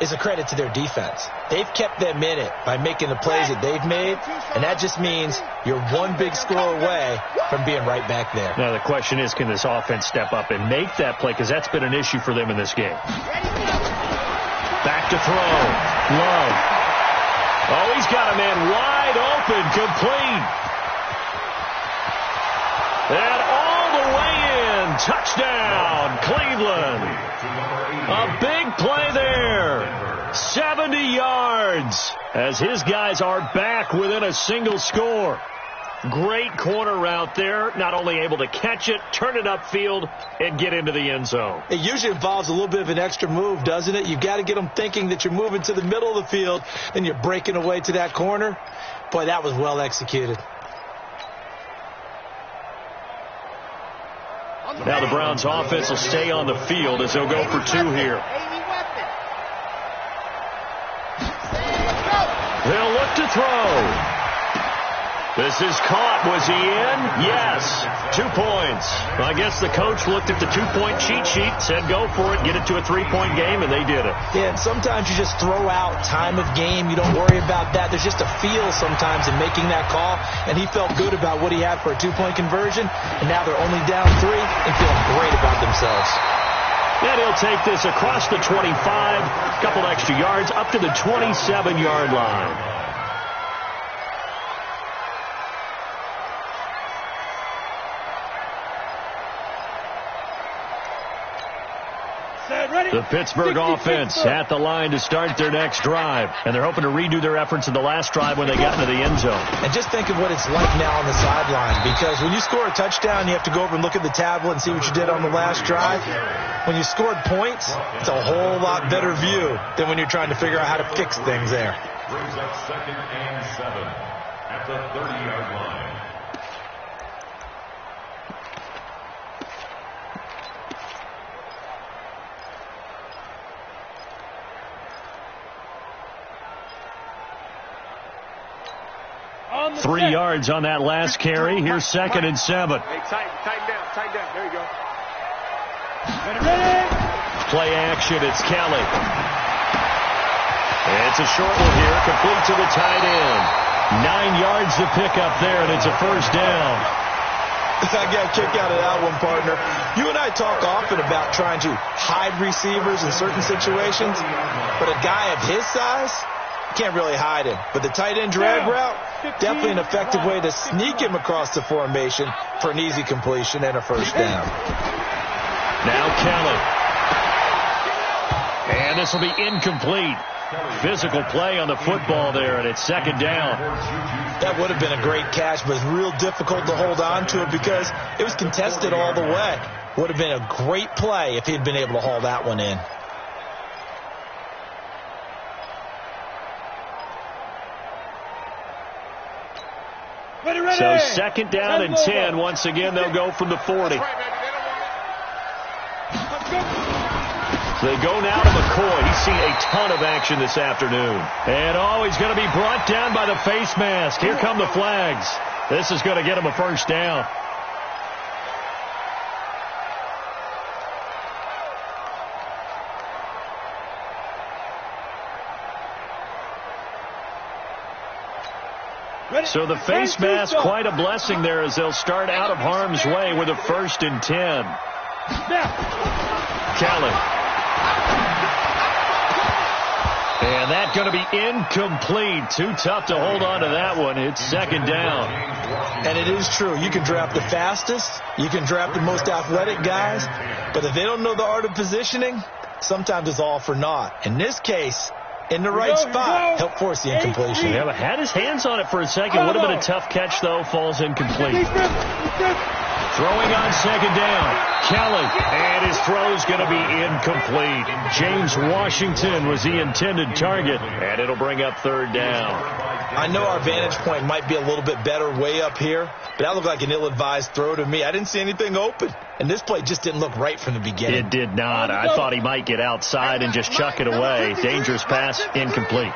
C: is a credit to their defense. They've kept them in it by making the plays that they've made, and that just means you're one big score away from being right back there.
A: Now, the question is, can this offense step up and make that play? Because that's been an issue for them in this game. Back to throw. Love. Oh, he's got a man wide open, complete. And all the way in. Touchdown, Cleveland. A big play there. 70 yards as his guys are back within a single score. Great corner route there. Not only able to catch it, turn it upfield, and get into the end zone.
C: It usually involves a little bit of an extra move, doesn't it? You've got to get them thinking that you're moving to the middle of the field and you're breaking away to that corner. Boy, that was well executed.
A: Now the Browns offense will stay on the field as they'll go for 2 here. They'll look to throw. This is caught. Was he in? Yes. 2 points. I guess the coach looked at the 2-point cheat sheet, said go for it, get it to a 3-point game, and they did it.
C: Yeah, and sometimes you just throw out time of game. You don't worry about that. There's just a feel sometimes in making that call, and he felt good about what he had for a 2-point conversion, and now they're only down 3 and feeling great about themselves.
A: And he'll take this across the 25, a couple extra yards, up to the 27-yard line. The Pittsburgh offense at the line to start their next drive. And they're hoping to redo their efforts in the last drive when they got into the end zone.
C: And just think of what it's like now on the sideline. Because when you score a touchdown, you have to go over and look at the tablet and see what you did on the last drive. When you scored points, it's a whole lot better view than when you're trying to figure out how to fix things there.
D: Brings up 2nd and 7 at the 30-yard line.
A: Three yards on that last carry. Here's 2nd and 7.
B: Hey, tighten down. There you go.
A: Play action. It's Kelly. It's a short one here, complete to the tight end. 9 yards to pick up there, and it's a first down.
C: I got a kick out of that one, partner. You and I talk often about trying to hide receivers in certain situations, but a guy of his size, can't really hide him. But the tight end drag route, definitely an effective way to sneak him across the formation for an easy completion and a first down.
A: Now Kelly. And this will be incomplete. Physical play on the football there, and it's 2nd down.
C: That would have been a great catch, but it's real difficult to hold on to it because it was contested all the way. Would have been a great play if he'd been able to haul that one in.
A: So 2nd down and 10. Once again, they'll go from the 40. They go now to McCoy. He's seen a ton of action this afternoon. And he's going to be brought down by the face mask. Here come the flags. This is going to get him a first down. So the face mask, quite a blessing there as they'll start out of harm's way with a 1st and 10. Kelly. And that's going to be incomplete. Too tough to hold on to that one. It's 2nd down.
C: And it is true. You can draft the fastest. You can draft the most athletic guys. But if they don't know the art of positioning, sometimes it's all for naught. In this case, in the right spot, help force the incompletion.
A: Yeah, but had his hands on it for a second. Would have been a tough catch, though. Falls incomplete. Throwing on 2nd down. Kelly. And his throw's going to be incomplete. James Washington was the intended target. And it'll bring up 3rd down.
C: I know our vantage point might be a little bit better way up here, but that looked like an ill-advised throw to me. I didn't see anything open. And this play just didn't look right from the beginning.
A: It did not. I thought he might get outside and just chuck it away. Dangerous pass, incomplete.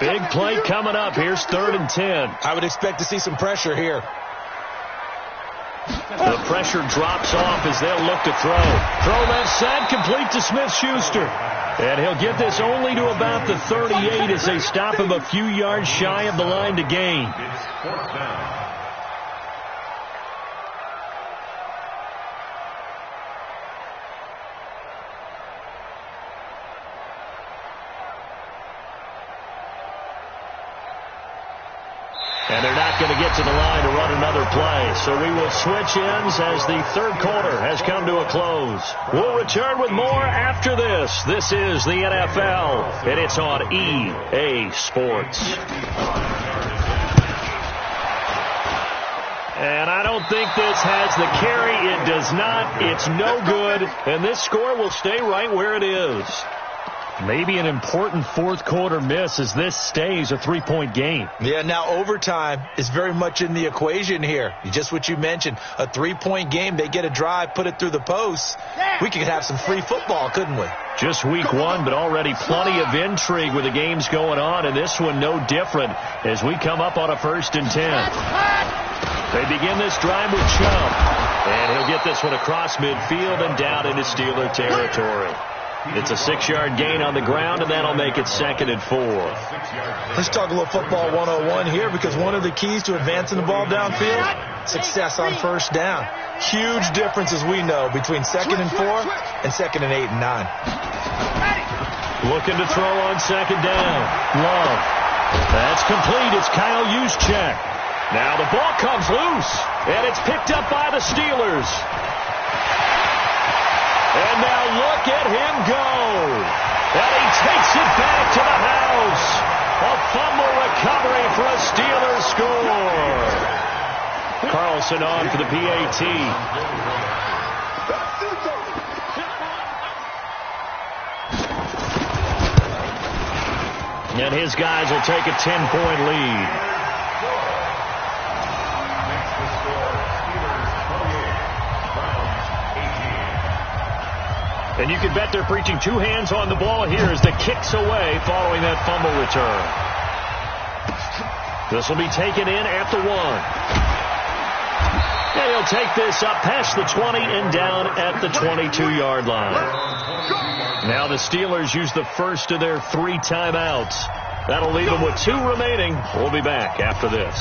A: Big play coming up. Here's 3rd and 10.
C: I would expect to see some pressure here.
A: The pressure drops off as they'll look to throw. Throw left side, complete to Smith-Schuster. And he'll get this only to about the 38 as they stop him a few yards shy of the line to gain.
D: It's 4th down.
A: And they're not going to get to the line to run another play. So we will switch ends as the 3rd quarter has come to a close. We'll return with more after this. This is the NFL, and it's on EA Sports. And I don't think this has the carry. It does not. It's no good. And this score will stay right where it is. Maybe an important fourth quarter miss as this stays a 3-point game.
C: Yeah, now overtime is very much in the equation here. Just what you mentioned, a 3-point game. They get a drive, put it through the posts. We could have some free football, couldn't we?
A: Just week one, but already plenty of intrigue with the games going on, and this one no different as we come up on a 1st and 10. They begin this drive with Chubb, and he'll get this one across midfield and down into Steeler territory. It's a 6-yard gain on the ground, and that'll make it 2nd and 4.
C: Let's talk a little football 101 here, because one of the keys to advancing the ball downfield, success on 1st down. Huge difference, as we know, between 2nd and 4 and 2nd and 8 and 9.
A: Looking to throw on 2nd down. Love. That's complete. It's Kyle Juszczyk. Now the ball comes loose, and it's picked up by the Steelers. And now look at him go. And he takes it back to the house. A fumble recovery for a Steelers score. Carlson on for the PAT. And his guys will take a 10-point lead. And you can bet they're preaching 2 hands on the ball here as the kick's away following that fumble return. This will be taken in at the 1. And he'll take this up past the 20 and down at the 22-yard line. Now the Steelers use the first of their 3 timeouts. That'll leave them with 2 remaining. We'll be back after this.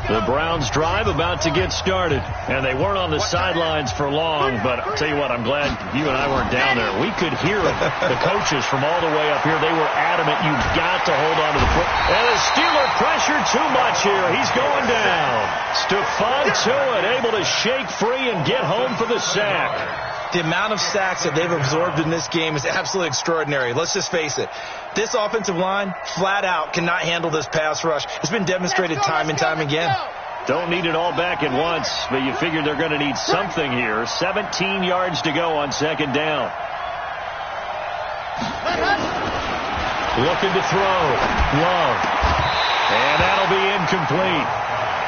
A: The Browns drive about to get started, and they weren't on the sidelines for long, but I'll tell you what, I'm glad you and I weren't down there. We could hear the coaches from all the way up here. They were adamant, you've got to hold on to the foot. And the Steeler pressure too much here. He's going down. Stephon Tuitt able to shake free and get home for the sack.
C: The amount of sacks that they've absorbed in this game is absolutely extraordinary. Let's just face it. This offensive line, flat out, cannot handle this pass rush. It's been demonstrated time and time again.
A: Don't need it all back at once, but you figure they're going to need something here. 17 yards to go on 2nd down. Looking to throw. Love. And that'll be incomplete.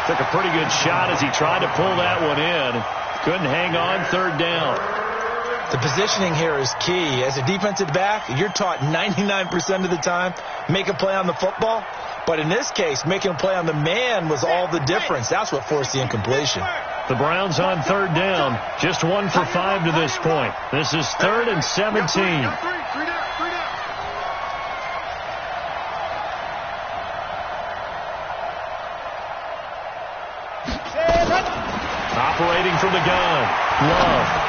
A: Took a pretty good shot as he tried to pull that one in. Couldn't hang on. 3rd down.
C: The positioning here is key. As a defensive back, you're taught 99% of the time, make a play on the football. But in this case, making a play on the man was all the difference. That's what forced the incompletion.
A: The Browns on 3rd down. Just 1 for 5 to this point. This is 3rd and 17. Operating from the gun. Love.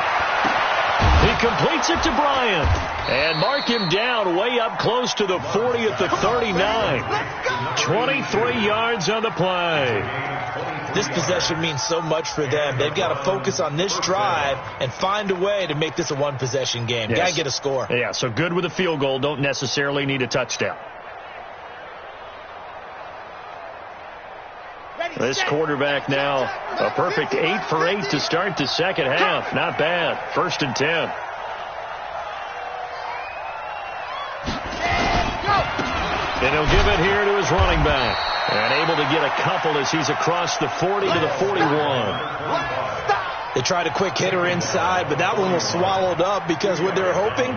A: He completes it to Bryant. And mark him down way up close to the 40 at the 39. 23 yards on the play.
C: This possession means so much for them. They've got to focus on this drive and find a way to make this a one-possession game.
A: Yes.
C: Got to get a score.
A: Yeah, so good with a field goal. Don't necessarily need a touchdown. This quarterback now, a perfect 8 for 8 to start the 2nd half. Not bad. 1st and 10. And he'll give it here to his running back. And able to get a couple as he's across the 40 to the 41.
C: They tried a quick hitter inside, but that one was swallowed up because what they're hoping,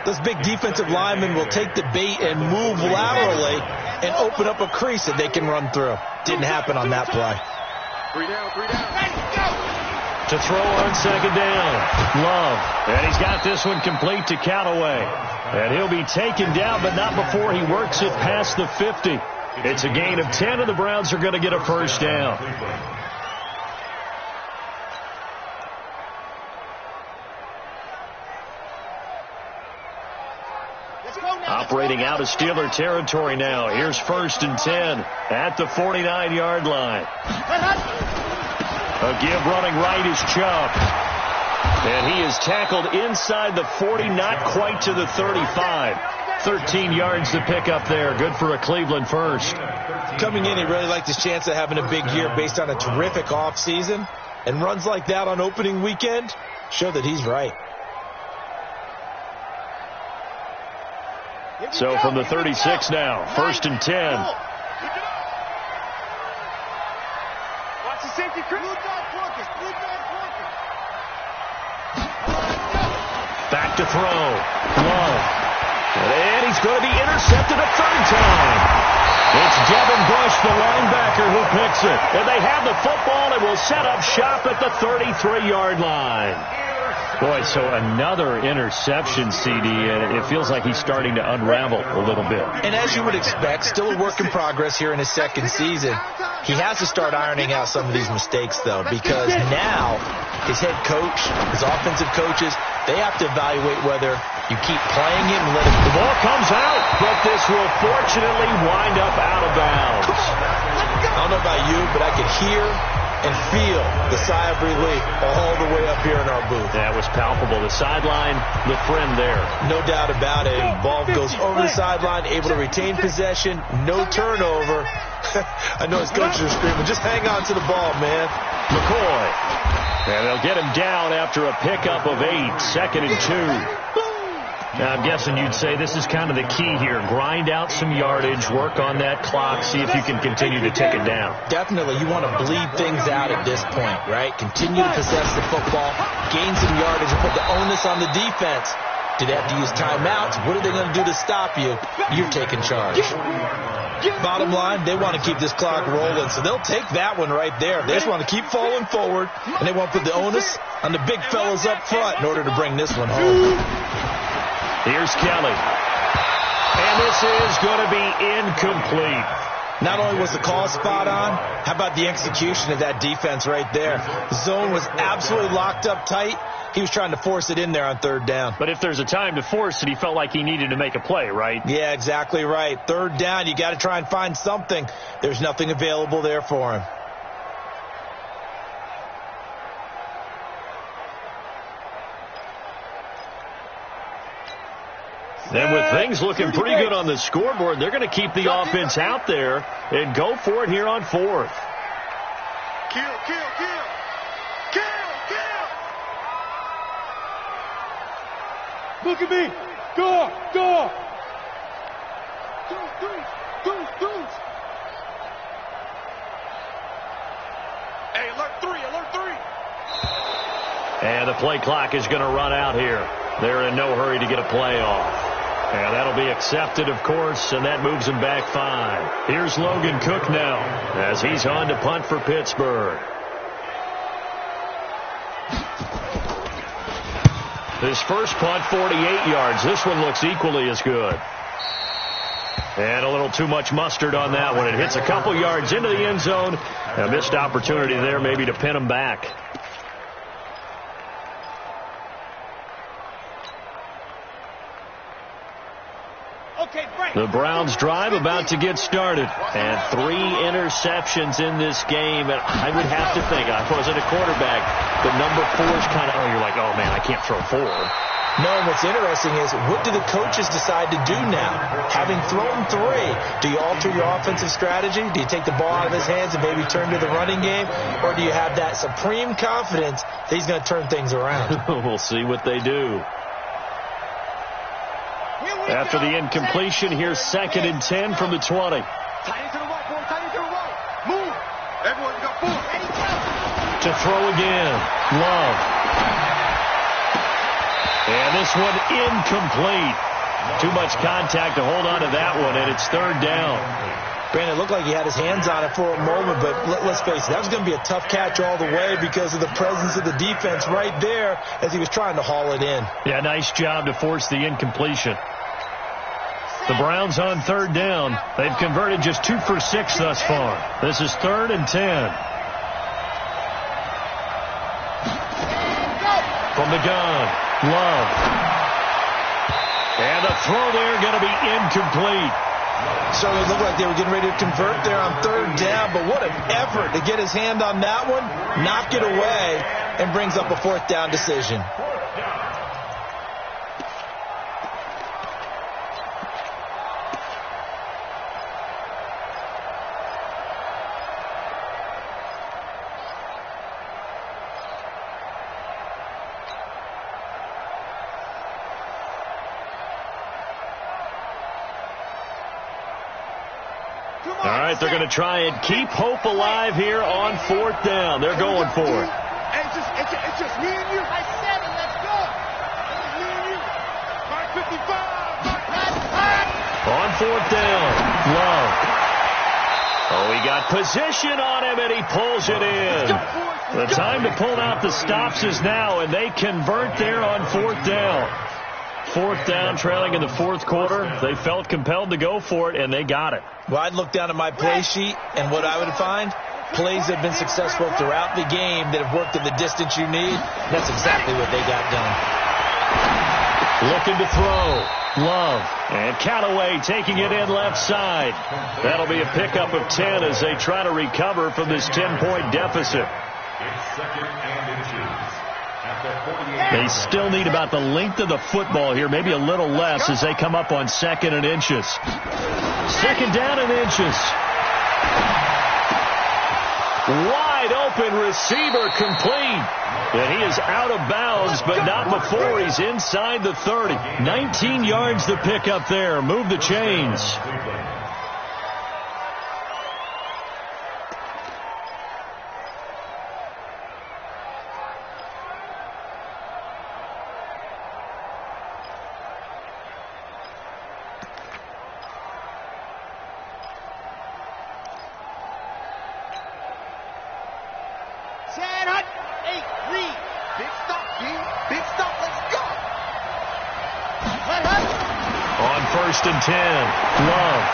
C: those big defensive linemen will take the bait and move laterally and open up a crease that they can run through. Didn't happen on that play.
B: 3 down.
A: To throw on 2nd down. Love. And he's got this one complete to Callaway. And he'll be taken down, but not before he works it past the 50. It's a gain of 10, and the Browns are going to get a 1st down. Operating out of Steeler territory now. Here's 1st and 10 at the 49-yard line. A give running right is Chubb. And he is tackled inside the 40, not quite to the 35. 13 yards to pick up there. Good for a Cleveland first.
C: Coming in, he really liked his chance of having a big year based on a terrific offseason. And runs like that on opening weekend show that he's right.
A: So from the 36 now, 1st and 10.
B: Watch the safety, Chris.
A: Back to throw. Love. And he's going to be intercepted a third time. It's Devin Bush, the linebacker, who picks it. And they have the football and will set up shop at the 33-yard line. Boy, so another interception, CD, and it feels like he's starting to unravel a little bit.
C: And as you would expect, still a work in progress here in his second season. He has to start ironing out some of these mistakes, though, because now his head coach, his offensive coaches, they have to evaluate whether you keep playing him and let him.
A: The ball comes out, but this will fortunately wind up out of bounds.
C: I don't know about you, but I could hear and feel the sigh of relief all the way up here in our booth.
A: That was palpable. The sideline, the friend there.
C: No doubt about it. Ball goes over the sideline, able to retain possession, no turnover. I know his coaches are screaming, just hang on to the ball, man.
A: McCoy. And they'll get him down after a pickup of 8, 2nd and 2. Now, I'm guessing you'd say this is kind of the key here. Grind out some yardage, work on that clock, see if you can continue to tick it down.
C: Definitely. You want to bleed things out at this point, right? Continue to possess the football, gain some yardage, and put the onus on the defense. Do they have to use timeouts? What are they going to do to stop you? You're taking charge. Bottom line, they want to keep this clock rolling, so they'll take that one right there. They just want to keep falling forward, and they want to put the onus on the big fellas up front in order to bring this one home.
A: Here's Kelly. And this is going to be incomplete.
C: Not only was the call spot on, how about the execution of that defense right there? The zone was absolutely locked up tight. He was trying to force it in there on 3rd down.
A: But if there's a time to force it, he felt like he needed to make a play, right?
C: Yeah, exactly right. 3rd down, you got to try and find something. There's nothing available there for him.
A: And with things looking pretty good on the scoreboard, they're going to keep the offense out there and go for it here on 4th.
B: Kill. Look at me. Go. Deuce. Hey, alert 3.
A: And the play clock is going to run out here. They're in no hurry to get a play off. And that'll be accepted, of course, and that moves him back 5. Here's Logan Cook now as he's on to punt for Pittsburgh. His first punt, 48 yards. This one looks equally as good. And a little too much mustard on that one. It hits a couple yards into the end zone. A missed opportunity there maybe to pin him back. The Browns drive about to get started. And 3 interceptions in this game. And I would have to think, I wasn't a quarterback, but number 4 is kind of, you're like, oh, man, I can't throw 4.
C: No, and what's interesting is, what do the coaches decide to do now? Having thrown 3, do you alter your offensive strategy? Do you take the ball out of his hands and maybe turn to the running game? Or do you have that supreme confidence that he's going to turn things around?
A: We'll see what they do. After the incompletion, here's 2nd and 10 from the 20.
B: Tight end to the right, boy. Tight end to the right. Move. Everyone got 4.
A: To throw again. Love. And this one incomplete. Too much contact to hold on to that one, and it's 3rd down.
C: Brandon, it looked like he had his hands on it for a moment, but let's face it, that was going to be a tough catch all the way because of the presence of the defense right there as he was trying to haul it in.
A: Yeah, nice job to force the incompletion. The Browns on 3rd down. They've converted just 2 for 6 thus far. This is 3rd and 10. From the gun, Love. And the throw there going to be incomplete.
C: Certainly looked like they were getting ready to convert there on 3rd down, but what an effort to get his hand on that one, knock it away, and brings up a 4th down decision.
A: All right, they're going to try and keep hope alive here on 4th down. They're going for it.
B: Hey, it's just me and you.
E: By 7, let's go.
B: It's me and you. By 55.
A: On 4th down, Love. Oh, he got position on him, and he pulls it in. The time to pull out the stops is now, and they convert there on 4th down. 4th down, trailing in the 4th quarter. They felt compelled to go for it, and they got it.
C: Well, I'd look down at my play sheet, and what I would find, plays that have been successful throughout the game that have worked in the distance you need. That's exactly what they got done.
A: Looking to throw. Love. And Callaway taking it in left side. That'll be a pickup of 10 as they try to recover from this 10-point deficit.
D: It's 2nd and inches. At the 48.
A: They still need about the length of the football here, maybe a little less as they come up on 2nd and inches. 2nd down and inches. Wide open receiver complete. And he is out of bounds, but not before he's inside the 30. 19 yards to pick up there. Move the chains. And 10. Love.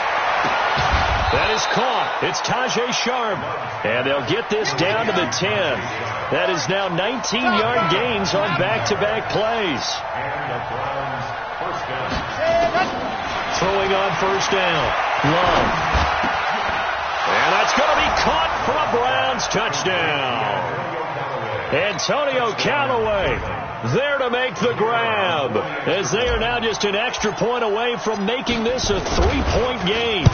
A: That is caught. It's Tajay Sharp. And they'll get this down to the 10. That is now 19-yard gains on back-to-back plays.
D: And the Browns first down.
A: Throwing on 1st down. Love. And that's going to be caught for a Browns touchdown. Antonio Callaway there to make the grab, as they are now just an extra point away from making this a 3-point game.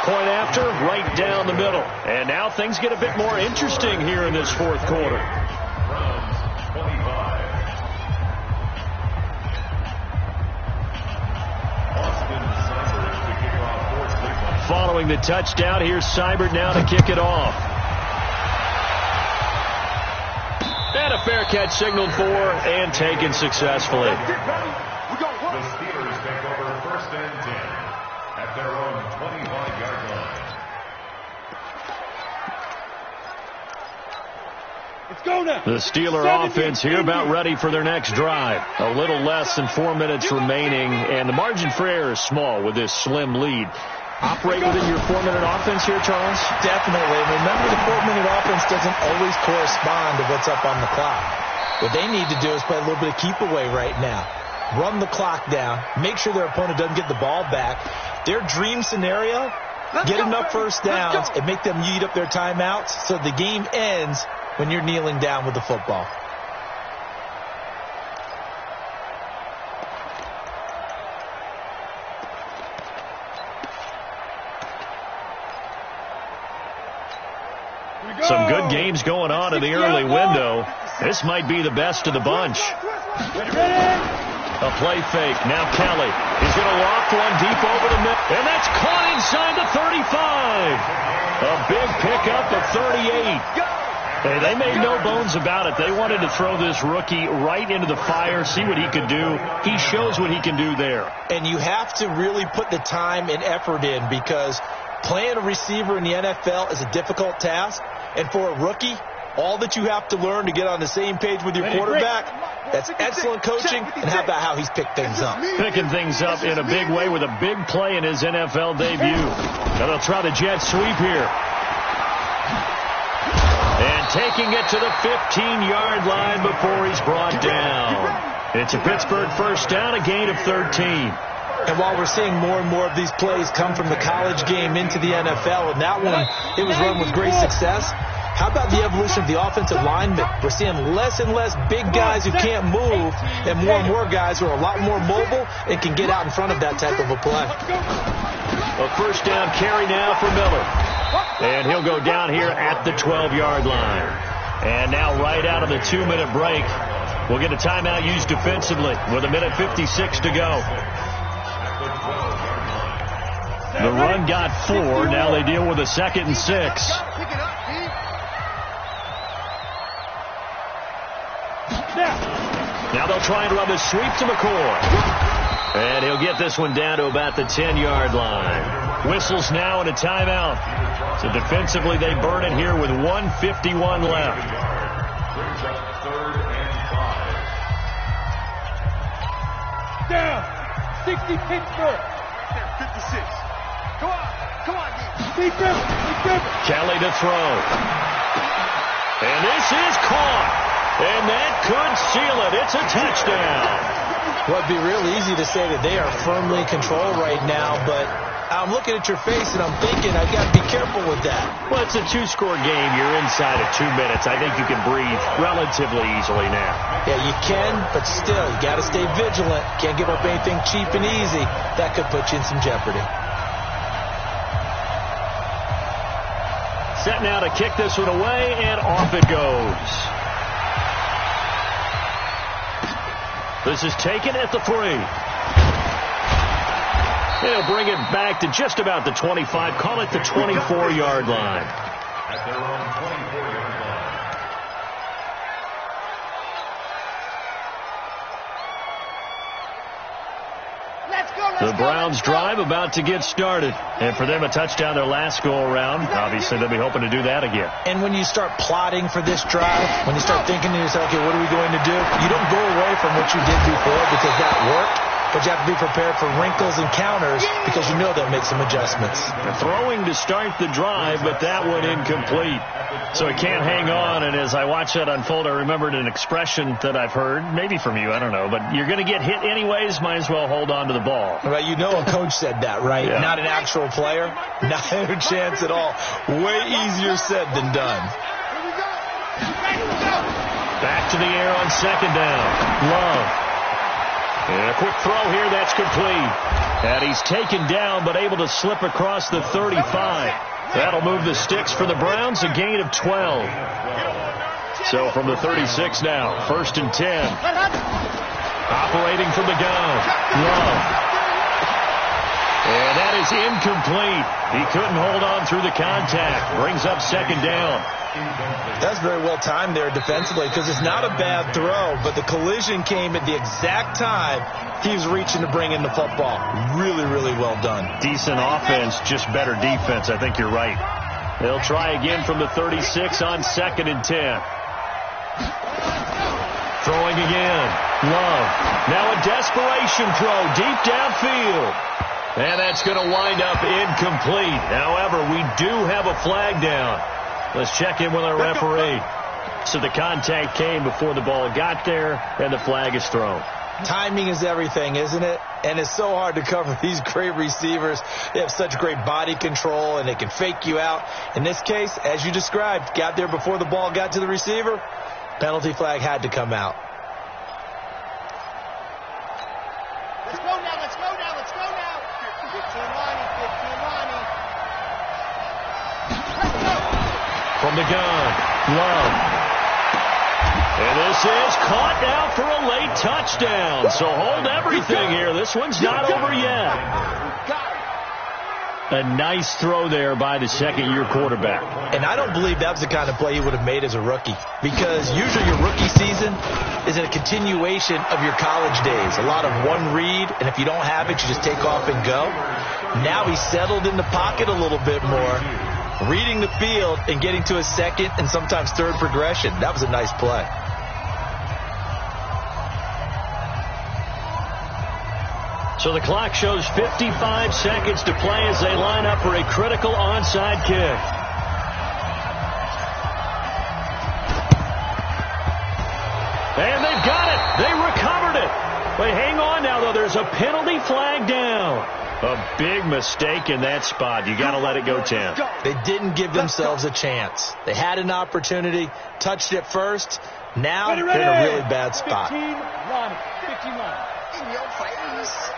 A: Point after, right down the middle. And now things get a bit more interesting here in this 4th quarter.
D: Browns 25. Austin Seibert to kick off for Cleveland.
A: Following the touchdown, here's Seibert now to kick it off. And a fair catch signaled for and taken successfully.
D: The Steelers take over 1st and 10 at their own 25-yard line.
B: Let's go now.
A: The Steeler offense here about ready for their next drive. A little less than 4 minutes remaining, and the margin for error is small with this slim lead. Operate within your 4-minute offense here, Charles?
C: Definitely. Remember, the 4-minute offense doesn't always correspond to what's up on the clock. What they need to do is play a little bit of keep away right now. Run the clock down. Make sure their opponent doesn't get the ball back. Their dream scenario, get enough first downs and make them eat up their timeouts so the game ends when you're kneeling down with the football.
A: Some good games going on in the early window. This might be the best of the bunch. A play fake. Now Kelly is going to lock one deep over the middle. And that's caught inside the 35. A big pickup of 38. Hey, they made no bones about it. They wanted to throw this rookie right into the fire, see what he could do. He shows what he can do there.
C: And you have to really put the time and effort in, because playing a receiver in the NFL is a difficult task. And for a rookie, all that you have to learn to get on the same page with your quarterback, that's excellent coaching. And how about how he's picked things up?
A: Picking things up in a big way with a big play in his NFL debut. Now they'll try the jet sweep here. And taking it to the 15-yard line before he's brought down. It's a Pittsburgh first down, a gain of 13.
C: And while we're seeing more and more of these plays come from the college game into the NFL, and that one, it was run with great success. How about the evolution of the offensive linemen? We're seeing less and less big guys who can't move, and more guys who are a lot more mobile and can get out in front of that type of a play.
A: A first down carry now for Miller. And he'll go down here at the 12-yard line. And now right out of the 2-minute break, we'll get a timeout used defensively with 1:56 to go. The run got 4. Now they deal with a 2nd and 6. Now they'll try and run the sweep to McCoy. And he'll get this one down to about the 10-yard line. Whistles now and a timeout. So defensively they burn it here with 1:51 left.
D: Brings up 3rd and 5.
B: Down. 60 Pittsburgh. 56. Come on, Big River.
A: Kelly to throw. And this is caught. And that could seal it. It's a touchdown.
C: Well, it'd be real easy to say that they are firmly in control right now, but I'm looking at your face and I'm thinking I've got to be careful with that.
A: Well, it's a 2-score game. You're inside of 2 minutes. I think you can breathe relatively easily now.
C: Yeah, you can, but still, you got to stay vigilant. Can't give up anything cheap and easy. That could put you in some jeopardy.
A: Set now to kick this one away, and off it goes. This is taken at the 3. They'll bring it back to just about the 25. Call it the 24-yard line.
D: At their own 24-yard line.
A: The Browns drive about to get started. And for them, a touchdown their last go-around. Obviously, they'll be hoping to do that again.
C: And when you start plotting for this drive, when you start thinking to yourself, okay, what are we going to do? You don't go away from what you did before because that worked. But you have to be prepared for wrinkles and counters because you know they'll make some adjustments.
A: They're throwing to start the drive, but that one incomplete. So it can't hang on, and as I watch that unfold, I remembered an expression that I've heard, maybe from you, I don't know, but you're going to get hit anyways, might as well hold on to the ball.
C: Well, you know a coach said that, right?
A: Yeah.
C: Not an actual player. Not a chance at all. Way easier said than done.
A: Back to the air on 2nd down. Love. And a quick throw here, that's complete. And he's taken down, but able to slip across the 35. That'll move the sticks for the Browns, a gain of 12. So from the 36 now, 1st and 10. Operating from the gun. Love. And that is incomplete. He couldn't hold on through the contact. Brings up 2nd down.
C: That's very well timed there defensively because it's not a bad throw, but the collision came at the exact time he was reaching to bring in the football. Really, really well done.
A: Decent offense, just better defense. I think you're right. They'll try again from the 36 on 2nd and 10. Throwing again. Love. Now a desperation throw deep downfield. And that's going to wind up incomplete. However, we do have a flag down. Let's check in with our referee. So the contact came before the ball got there, and the flag is thrown.
C: Timing is everything, isn't it? And it's so hard to cover these great receivers. They have such great body control, and they can fake you out. In this case, as you described, got there before the ball got to the receiver. Penalty flag had to come out.
E: Let's go now, let's go now, let's go now. 15 Lonnie, 15 Lonnie. Let's go.
A: From the gun, Love. And this is caught now for a late touchdown. So hold everything here. This one's not over yet. A nice throw there by the 2nd-year quarterback.
C: And I don't believe that was the kind of play he would have made as a rookie. Because usually your rookie season is a continuation of your college days. A lot of one read, and if you don't have it, you just take off and go. Now he's settled in the pocket a little bit more, reading the field and getting to his 2nd and sometimes 3rd progression. That was a nice play.
A: So the clock shows 55 seconds to play as they line up for a critical onside kick. And they've got it. They recovered it. But hang on now, though. There's a penalty flag down. A big mistake in that spot. You got to let it go 10.
C: They didn't give themselves a chance. They had an opportunity, touched it first. Now they're in a really bad spot.
B: 15 Lonnie.
E: In your face.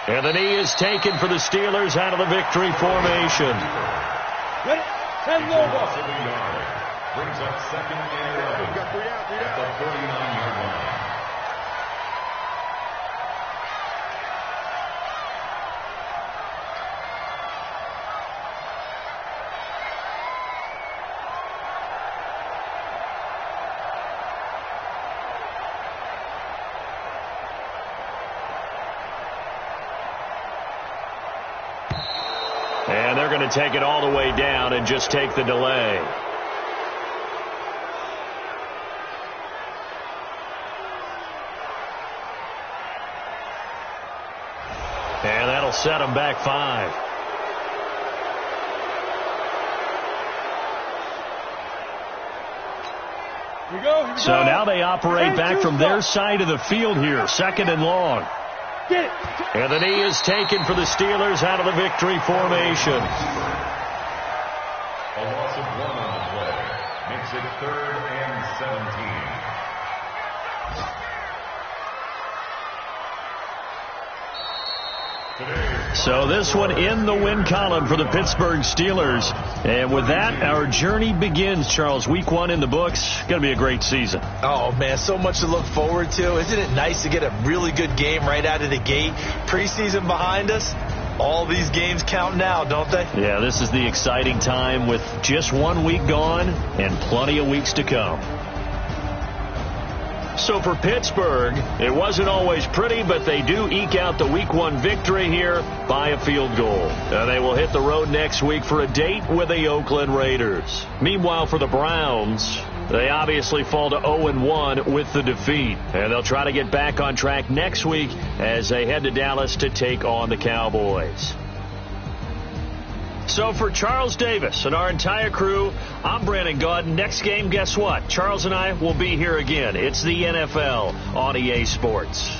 A: And the knee is taken for the Steelers out of the victory formation.
B: Ready? 10 Lobo.
D: Brings up 2nd and 11 at the 39-yard line.
A: to take it all the way down and just take the delay. And that'll set them back 5.
B: Here we go.
A: So now they operate back from their side of the field here, 2nd and long.
B: Get it.
A: And the knee is taken for the Steelers out of the victory formation.
D: A loss of 1 on the play makes it 3rd and 17.
A: So this one in the win column for the Pittsburgh Steelers. And with that, our journey begins, Charles. Week 1 in the books. Going to be a great season.
C: Oh, man, so much to look forward to. Isn't it nice to get a really good game right out of the gate? Preseason behind us. All these games count now, don't they?
A: Yeah, this is the exciting time with just 1 week gone and plenty of weeks to come. So for Pittsburgh, it wasn't always pretty, but they do eke out the Week 1 victory here by a field goal. And they will hit the road next week for a date with the Oakland Raiders. Meanwhile, for the Browns, they obviously fall to 0-1 with the defeat. And they'll try to get back on track next week as they head to Dallas to take on the Cowboys. So for Charles Davis and our entire crew, I'm Brandon Gaudin. Next game, guess what? Charles and I will be here again. It's the NFL on EA Sports.